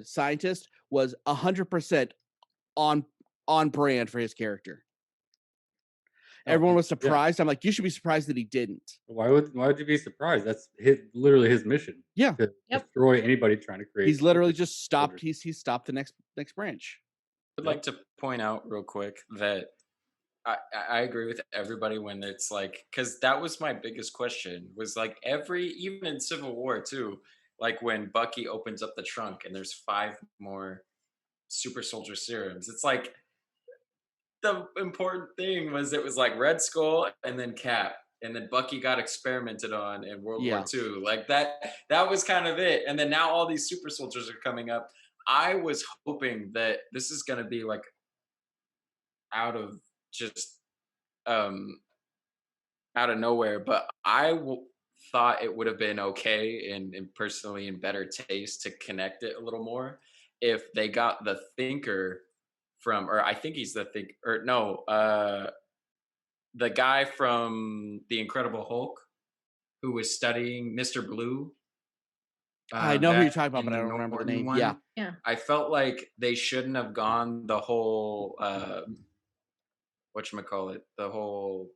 scientist was 100% on brand for his character. Everyone was surprised. I'm like, you should be surprised that he didn't. Why would you be surprised? That's literally his mission. Yeah. To Yep. destroy anybody trying to create. He's literally just stopped. soldiers. He's stopped the next branch. I'd like to point out real quick that I agree with everybody when it's like, because that was my biggest question, was like even in Civil War too, like when Bucky opens up the trunk and there's 5 more super soldier serums. It's like the important thing was it was like Red Skull and then Cap. And then Bucky got experimented on in World War II. Like that was kind of it. And then now all these super soldiers are coming up. I was hoping that this is going to be like out of just out of nowhere, but thought it would have been okay and personally in better taste to connect it a little more if they got the Thinker from, or I think he's the Thinker, or no, the guy from The Incredible Hulk who was studying Mr. Blue. I know who you're talking about, in but I the don't remember the Norton name. one. Yeah. Yeah. I felt like they shouldn't have gone the whole whatchamacallit, the whole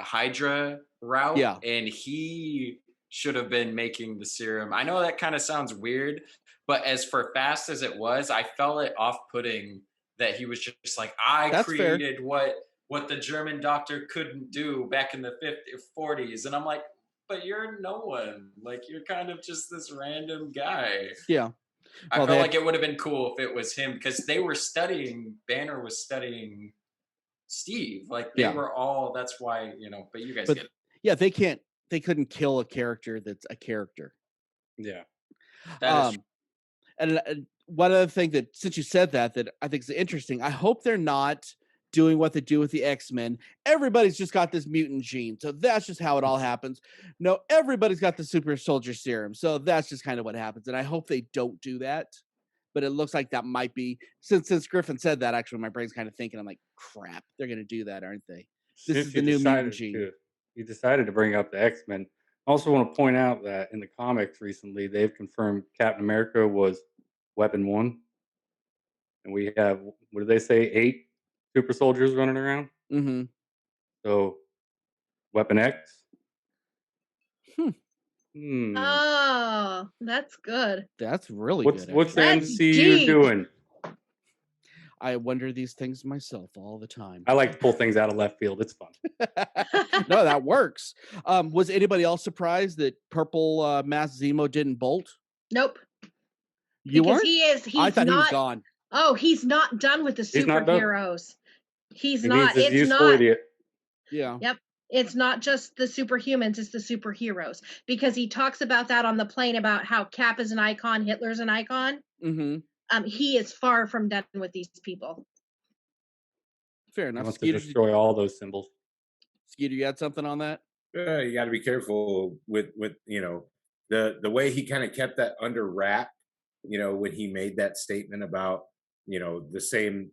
Hydra route. Yeah. And he should have been making the serum. I know that kind of sounds weird, but as fast as it was, I felt it off-putting that he was just like, That's fair. created what the German doctor couldn't do back in the 40s. And I'm like, but you're no one. Like, you're kind of just this random guy. Yeah. I Well, felt like it would have been cool if it was him, because they were studying, Banner was studying Steve. Like, they were all, that's why, but you guys get it. Yeah, they couldn't kill a character that's a character. Yeah. That is and one other thing that, since you said that I think is interesting, I hope they're not doing what they do with the X-Men. Everybody's just got this mutant gene, so that's just how it all happens. No, everybody's got the super soldier serum, so that's just kind of what happens. And I hope they don't do that. But it looks like that might be, since Griffin said that, actually my brain's kind of thinking, I'm like, crap, they're gonna do that, aren't they? This is the new mutant gene. You decided to bring up the X-Men. I also want to point out that in the comics recently, they've confirmed Captain America was Weapon 1. And we have, what did they say, 8 super soldiers running around? Mm-hmm. So, Weapon X? Hmm. Oh, that's good. That's really What's good. what's the That's MCU deep. doing? I wonder these things myself all the time. I like to pull things out of left field. It's fun. No, that works. Was anybody else surprised that Purple Mask Zemo didn't bolt? Nope. You Because weren't? he's I thought not, he was gone. Oh, he's not done with the He's not done. superheroes. He's He not. needs his It's useful not. idiot. Yeah. Yep. It's not just the superhumans, it's the superheroes. Because he talks about that on the plane about how Cap is an icon, Hitler's an icon. Mm-hmm. He is far from done with these people. Fair He enough. wants to Skeeter, destroy all those symbols. Skeeter, you had something on that? You got to be careful with the way he kind of kept that under wrap. When he made that statement about the same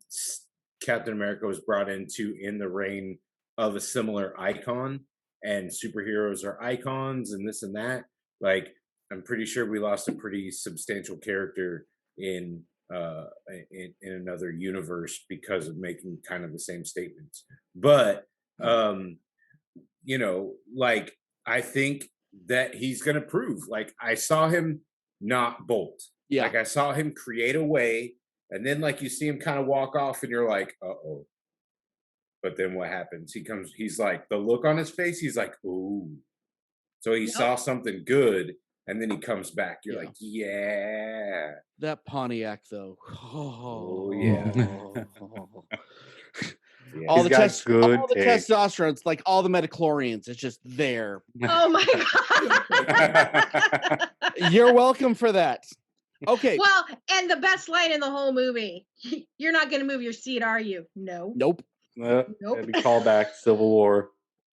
Captain America was brought into in the reign of a similar icon, and superheroes are icons and this and that. Like, I'm pretty sure we lost a pretty substantial character in another universe because of making kind of the same statements. But like, I think that he's gonna prove. Like, I saw him not bolt. Yeah. Like, I saw him create a way, and then like you see him kind of walk off, and you're like, uh-oh. But then what happens? He's like, the look on his face, he's like, ooh. So he saw something good, and then he comes back. You're like, yeah. That Pontiac, though. Oh, yeah. Yeah. All He's the got good all the take. testosterone, it's like all the metachlorians. It's just there. Oh my god. You're welcome for that. Okay. Well, and the best line in the whole movie. You're not going to move your seat, are you? No. Nope. Nope. That'd be callback Civil War.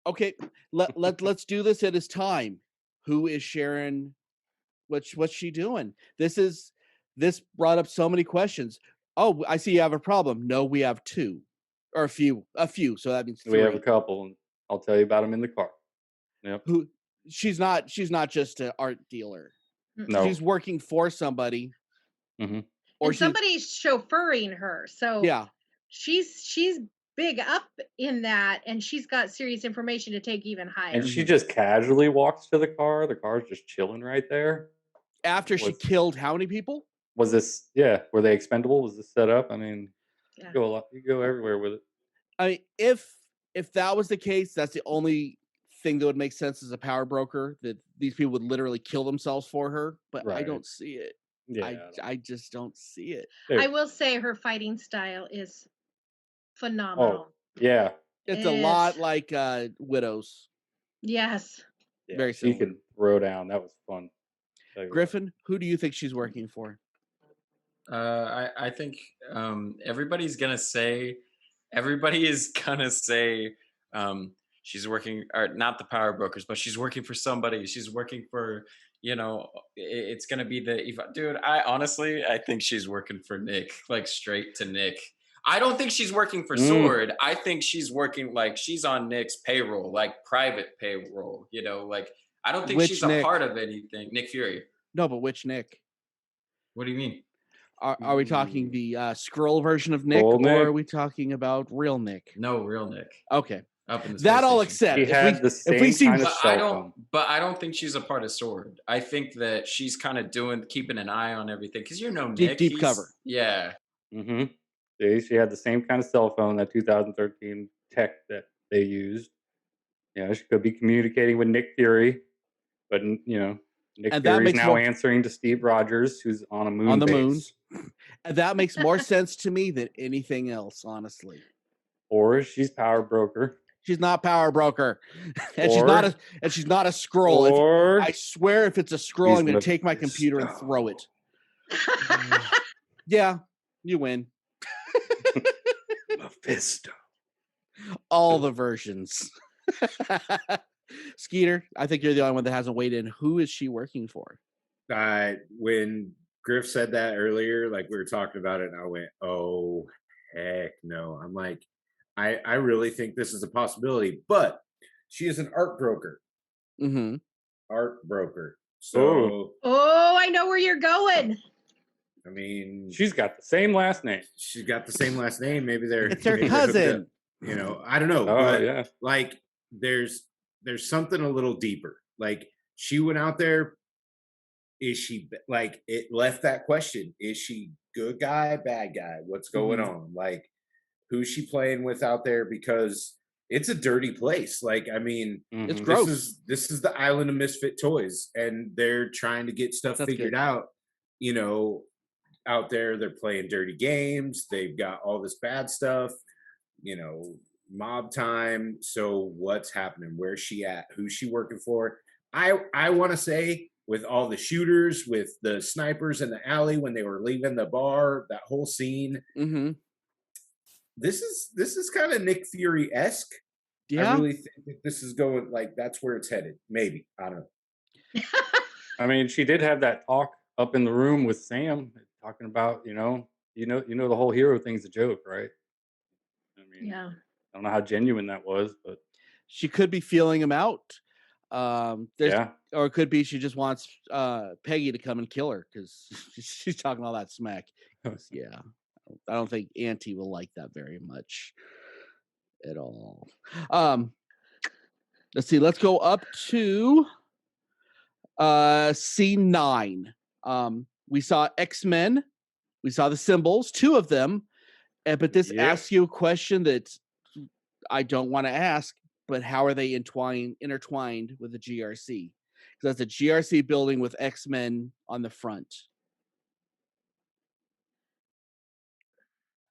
Okay. Let's do this. It is time. Who is Sharon? What's she doing? This brought up so many questions. Oh, I see you have a problem. No, we have 2. Or a few. So that means 3. We have a couple, and I'll tell you about them in the car. Yep. Who she's not just an art dealer. No. She's working for somebody. Mm-hmm. Or and somebody's chauffeuring her. So yeah. She's big up in that, and she's got serious information to take even higher. And she just casually walks to the car. The car's just chilling right there. After she killed how many people? Was this, were they expendable? Was this set up? I mean, you go everywhere with it. I mean, if that was the case, that's the only thing that would make sense as a power broker, that these people would literally kill themselves for her. But I don't see it. Yeah, I just don't see it. I will say her fighting style is phenomenal. Oh, yeah. It's a lot like Widow's. Yes. Yeah, very she similar. could throw down. That was fun. Griffin, who do you think she's working for? I think everybody is gonna say she's working, or not the power brokers, but she's working for somebody. She's working for, it's gonna be dude. I think she's working for Nick, like straight to Nick. I don't think she's working for Sword. I think she's working, like, she's on Nick's payroll, like private payroll. Like, I don't think she's a part of anything. Nick Fury. No, but which Nick? What do you mean? Are we talking the Skrull version of Nick, Old or Nick? are we talking about real Nick? No, real Nick. Okay, Up in the that space I'll station. accept. He had the same kind of cell phone. But I don't think she's a part of Sword. I think that she's kind of keeping an eye on everything, because Nick, deep cover. Yeah. Mm-hmm. See, she had the same kind of cell phone, that 2013 tech that they used. She could be communicating with Nick Fury, but Nick Fury's now answering to Steve Rogers, who's on a moon. On the moon. And that makes more sense to me than anything else, honestly. Or she's power broker. She's not power broker, and she's not a Skrull. Or I swear, if it's a Skrull, I'm going to take my computer and throw it. Yeah, you win. Mephisto. All the versions. Skeeter, I think you're the only one that hasn't weighed in. Who is she working for? When Griff said that earlier, like, we were talking about it, and I went, oh, heck no. I'm like, I really think this is a possibility, but she is an art broker. Mm-hmm. art broker. Oh. So, Oh, I know where you're going. I mean, She's got the same last name. she's got the same last name. Maybe they're It's her maybe they're hooked up. cousin. You know, I don't know, Oh, but yeah. like, there's something a little deeper. Like, she went out there. Is she like? It left that question: is she good guy, bad guy? What's going on? Like, who's she playing with out there? Because it's a dirty place. Like, I mean, It's Mhm. gross. this is the island of misfit toys, and they're trying to get stuff That's figured good. out. You know, out there they're playing dirty games. They've got all this bad stuff. You know, mob time. So what's happening? Where's she at? Who's she working for? I want to say, with all the shooters, with the snipers in the alley when they were leaving the bar, that whole scene. Mm-hmm. This is kind of Nick Fury-esque. Yeah. I really think that this is going, like, that's where it's headed. Maybe, I don't know. I mean, she did have that talk up in the room with Sam, talking about, you know, the whole hero thing's a joke, right? I mean, Yeah. I don't know how genuine that was, but She could be feeling him out. yeah. Or it could be she just wants Peggy to come and kill her because she's talking all that smack. Yeah, I don't think Auntie will like that very much at all. Let's see. Let's go up to scene 9. We saw X-Men. We saw the symbols, 2 of them. But this Yep. asks you a question that I don't want to ask. But how are they intertwined with the GRC? Because that's a GRC building with X-Men on the front.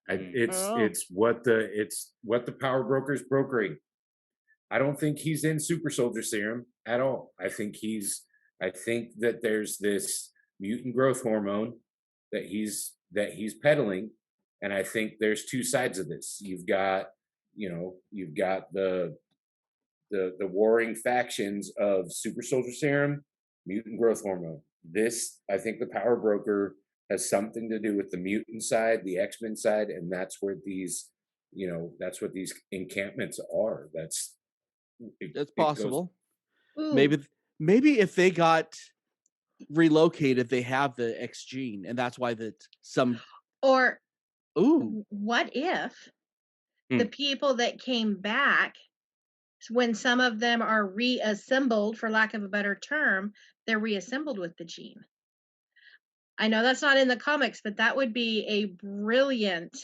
It's what the power broker's brokering. I don't think he's in super soldier serum at all. I think that there's this mutant growth hormone that he's peddling, and I think there's 2 sides of this. You've got the warring factions of super soldier serum, mutant growth hormone. This, I think, the power broker has something to do with the mutant side, the X-Men side, and that's where these encampments are. That's possible. Ooh. Maybe if they got relocated, they have the X gene, and that's why Or ooh, what if the people that came back, when some of them are reassembled, for lack of a better term, they're reassembled with the gene? I know that's not in the comics, but that would be a brilliant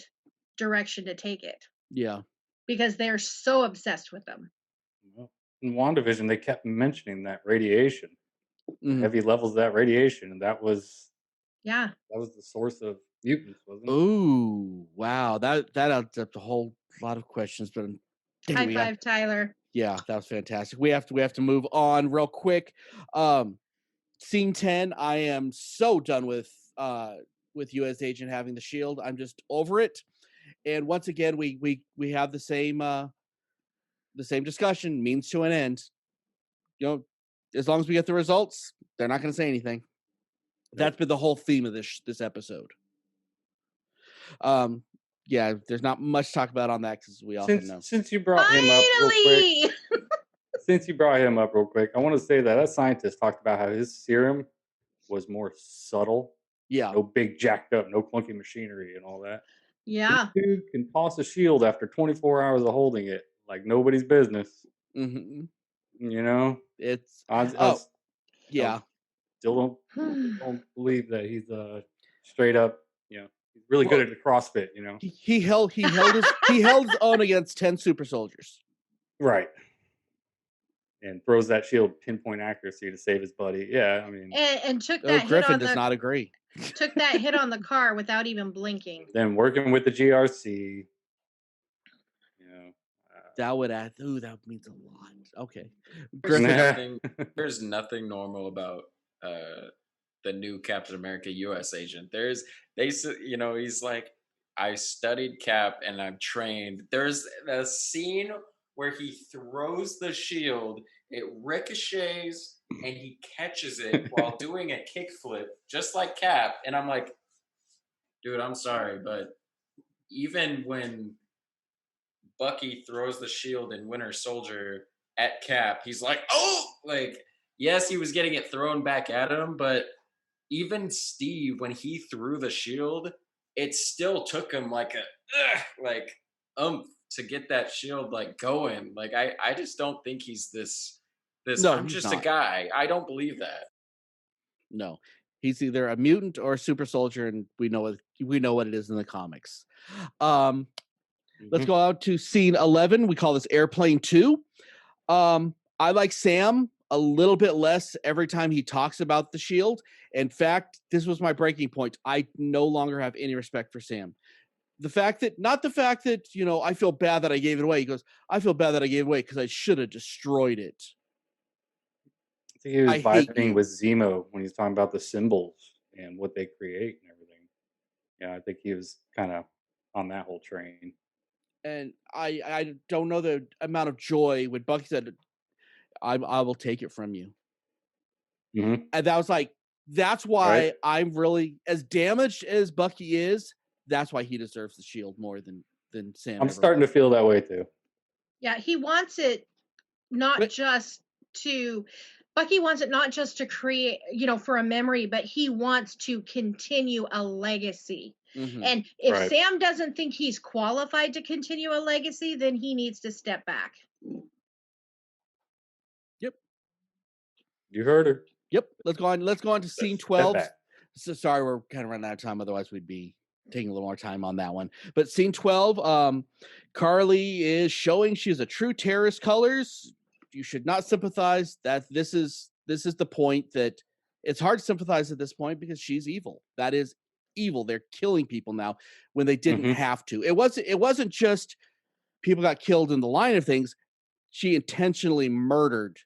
direction to take it. Yeah. Because they're so obsessed with them. Well, in WandaVision, they kept mentioning that radiation, Mhm. heavy levels of that radiation, and that was Yeah. the source of mutants, wasn't it? Ooh, wow. That adds up a whole lot of questions, but High five, Tyler. Yeah, that was fantastic. We have to move on real quick. Scene 10, I am so done with US Agent having the shield. I'm just over it. And once again, we have the same discussion, means to an end. You know, as long as we get the results, they're not going to say anything. That's been the whole theme of this episode. Yeah, there's not much to talk about on that because we often know. Since you brought him up real quick, I want to say that scientist talked about how his serum was more subtle. Yeah. No big jacked up, no clunky machinery and all that. Yeah. This dude can toss a shield after 24 hours of holding it like nobody's business. Mm-hmm. You know? It's yeah. Still don't believe that he's straight up, he's really good at the CrossFit, He held his own against 10 super soldiers. Right. And throws that shield pinpoint accuracy to save his buddy. Yeah, I mean, and took that hit Griffin on does not agree. Took that hit on the car without even blinking. Then working with the GRC, that would add. Ooh, that means a lot. Okay, there's nothing normal about the new Captain America U.S. agent. He's like, I studied Cap and I'm trained. There's a scene where he throws the shield, it ricochets, and he catches it while doing a kickflip, just like Cap. And I'm like, dude, I'm sorry, but even when Bucky throws the shield in Winter Soldier at Cap, he's like, oh, like, yes, he was getting it thrown back at him, but even Steve, when he threw the shield, it still took him like a like to get that shield like going. Like I just don't think he's this No, I'm he's just a not. guy. I don't believe that. No, he's either a mutant or a super soldier, and we know what it is in the comics. Let's go out to scene 11. We call this Airplane 2. I like Sam a little bit less every time he talks about the shield. In fact, this was my breaking point. I no longer have any respect for Sam. Not the fact that, I feel bad that I gave it away. He goes, I feel bad that I gave it away because I should have destroyed it. I think he was I hate vibing you. with Zemo when he's talking about the symbols and what they create and everything. Yeah, I think he was kind of on that whole train. And I don't know the amount of joy when Bucky said, I will take it from you. Mm-hmm. And that was like, that's why Right. I'm really, as damaged as Bucky is, that's why he deserves the shield more than Sam. I'm starting to feel that way too. Yeah, he wants it not just to Bucky wants it not just to create, for a memory, but he wants to continue a legacy. Mhm. And if Right. Sam doesn't think he's qualified to continue a legacy, then he needs to step back. Yep. You heard her. Yep. Let's go on to scene Step 12. back. So sorry, we're kind of running out of time. Otherwise, we'd be taking a little more time on that one. But scene 12, Carly is showing she's a true terrorist colors. You should not sympathize. That this is the point that it's hard to sympathize at this point because she's evil. That is evil. They're killing people now when they didn't Mhm. have to. It wasn't just people got killed in the line of things. She intentionally murdered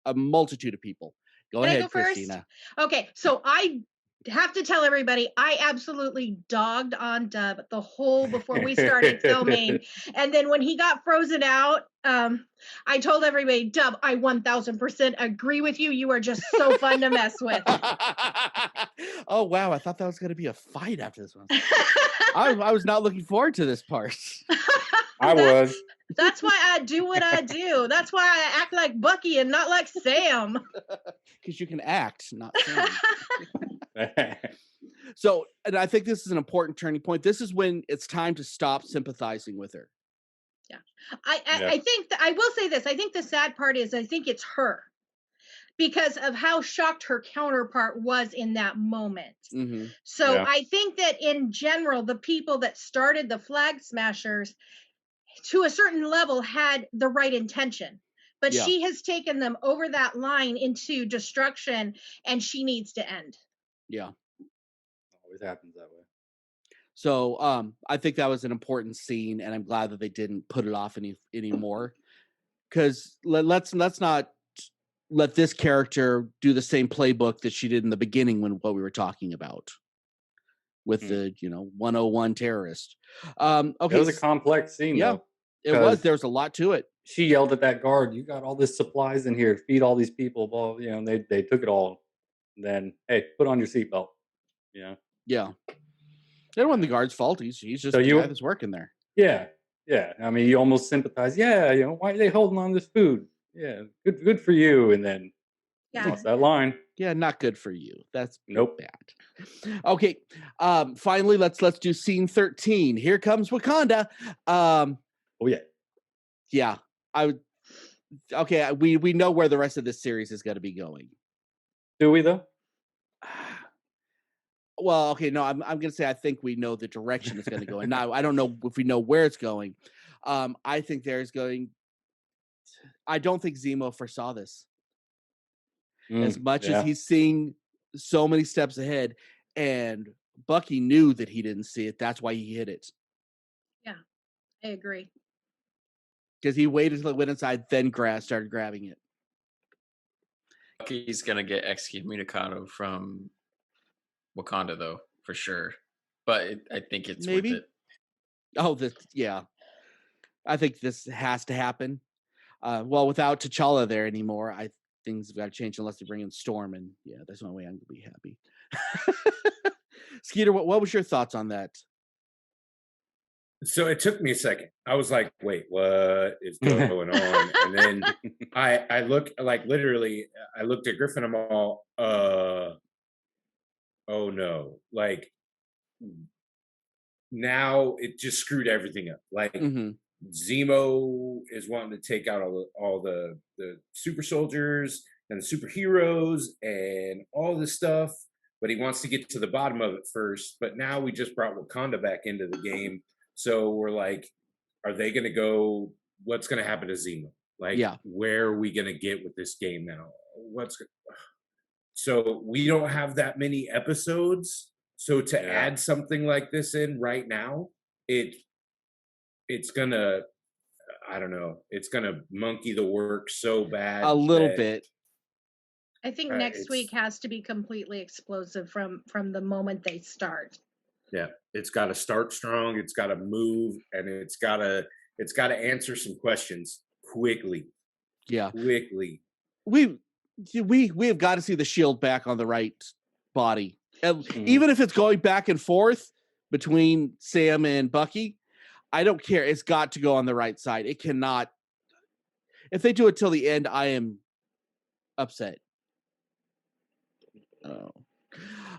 a multitude of people. Go Can I ahead, go first? Christina. Okay, so I have to tell everybody I absolutely dogged on Dub the whole before we started filming. And then when he got frozen out, I told everybody, Dub, I 1000% agree with you. You are just so fun to mess with. Oh, wow. I thought that was going to be a fight after this one. I was not looking forward to this part. I was. That's why I do what I do. That's why I act like Bucky and not like Sam. Because you can act, not sing. So, and I think this is an important turning point. This is when it's time to stop sympathizing with her. Yeah. I think I will say this. I think the sad part is I think it's her because of how shocked her counterpart was in that moment. Mm-hmm. So I think that in general, the people that started the Flag Smashers to a certain level had the right intention, but she has taken them over that line into destruction and she needs to end. Yeah. Always happens that way. So I think that was an important scene, and I'm glad that they didn't put it off anymore. Because let's not let this character do the same playbook that she did in the beginning when what we were talking about with the 101 terrorist. Okay, it was a complex scene. Yeah, though, it was. There was a lot to it. She yelled at that guard, "You got all this supplies in here to feed all these people." Well, they took it all. And then, hey, put on your seatbelt. Yeah. It wasn't the guard's fault. He's just So the guy that's working there. Yeah. I mean, you almost sympathize. Yeah, why are they holding on to this food? Yeah, good for you. And then lost that line. Yeah, not good for you. That's Nope. bad. Okay. Finally, let's do scene 13. Here comes Wakanda. Oh yeah. Yeah. Okay, we know where the rest of this series is going to be going. Do we though? Well, okay, no, I'm going to say I think we know the direction it's going to go in. Now, I don't know if we know where it's going. I think I don't think Zemo foresaw this. As much as he's seeing so many steps ahead, and Bucky knew that he didn't see it. That's why he hid it. Yeah, I agree. Because he waited until it went inside, then started grabbing it. Bucky's gonna get excommunicado from Wakanda, though, for sure. But I think it's Maybe. worth it. Oh, I think this has to happen. Well, without T'Challa there anymore, things have got to change unless they bring in Storm, and that's the only way I'm gonna be happy. Skeeter, what was your thoughts on that? So it took me a second. I was like, wait, what is going on? And then I look, like, literally, I looked at Griffin. I'm all, oh no. Like, now it just screwed everything up. Like, Zemo is wanting to take out all the super soldiers and the superheroes and all this stuff, but he wants to get to the bottom of it first. But now we just brought Wakanda back into the game. So we're like, are they going to go? What's going to happen to Zemo? Like, where are we going to get with this game now? So we don't have that many episodes. So to add something like this in right now, it's gonna, I don't know, it's gonna monkey the work so bad. A little bit. I think next week has to be completely explosive from the moment they start. Yeah, it's got to start strong. It's got to move, and it's got to answer some questions quickly. Yeah, quickly. We have got to see the Shield back on the right body, even if it's going back and forth between Sam and Bucky. I don't care. It's got to go on the right side. It cannot. If they do it till the end, I am upset. Oh.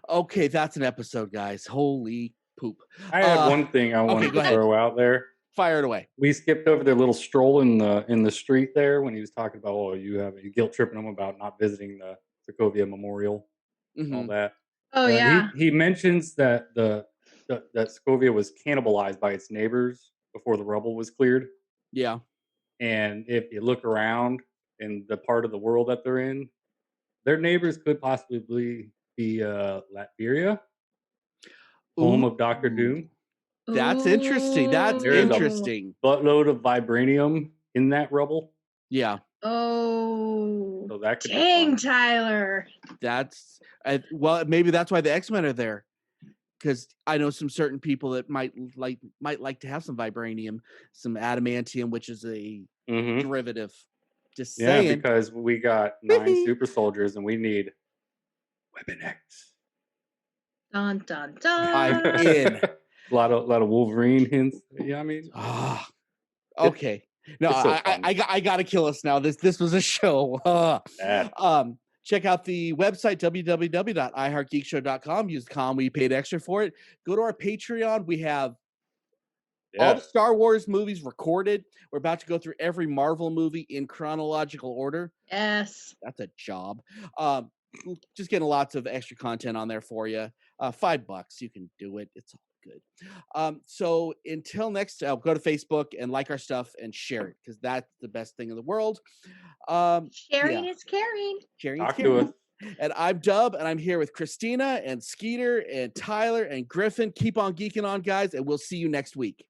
Okay, that's an episode, guys. Holy poop. I had one thing I wanted to throw out there. Fire it away. We skipped over their little stroll in the street there when he was talking about, you guilt tripping him about not visiting the Sokovia Memorial and all that. Oh, yeah. He mentions that that Sokovia was cannibalized by its neighbors before the rubble was cleared. Yeah. And if you look around in the part of the world that they're in, their neighbors could possibly be Latveria, home of Dr. Doom. That's interesting. That's interesting. Buttload of vibranium in that rubble. Yeah. Oh. So that could dang, Tyler. That's well, maybe that's why the X-Men are there. Because I know some certain people that might like to have some vibranium, some adamantium, which is a derivative. Just saying. Yeah, because we got 9 super soldiers and we need Weapon X. Dun dun dun. I'm in. A lot of Wolverine hints. Yeah, I mean. Okay. No, so I gotta kill us now. This was a show. Check out the website, www.iheartgeekshow.com. Use the com. We paid extra for it. Go to our Patreon. We have all the Star Wars movies recorded. We're about to go through every Marvel movie in chronological order. Yes. That's a job. Just getting lots of extra content on there for you. $5. You can do it. It's all good. So until next, go to Facebook and like our stuff and share it, because that's the best thing in the world. Sharing is caring. Sharing is caring. And I'm Dub, and I'm here with Christina and Skeeter and Tyler and Griffin. Keep on geeking on, guys, and we'll see you next week.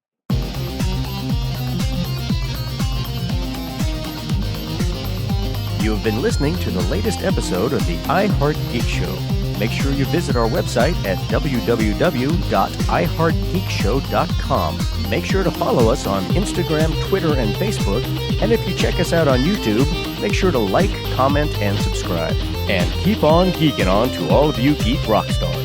You have been listening to the latest episode of the iHeart Geek Show. Make sure you visit our website at www.iheartgeekshow.com. Make sure to follow us on Instagram, Twitter, and Facebook. And if you check us out on YouTube, make sure to like, comment, and subscribe. And keep on geeking on to all of you geek rock stars.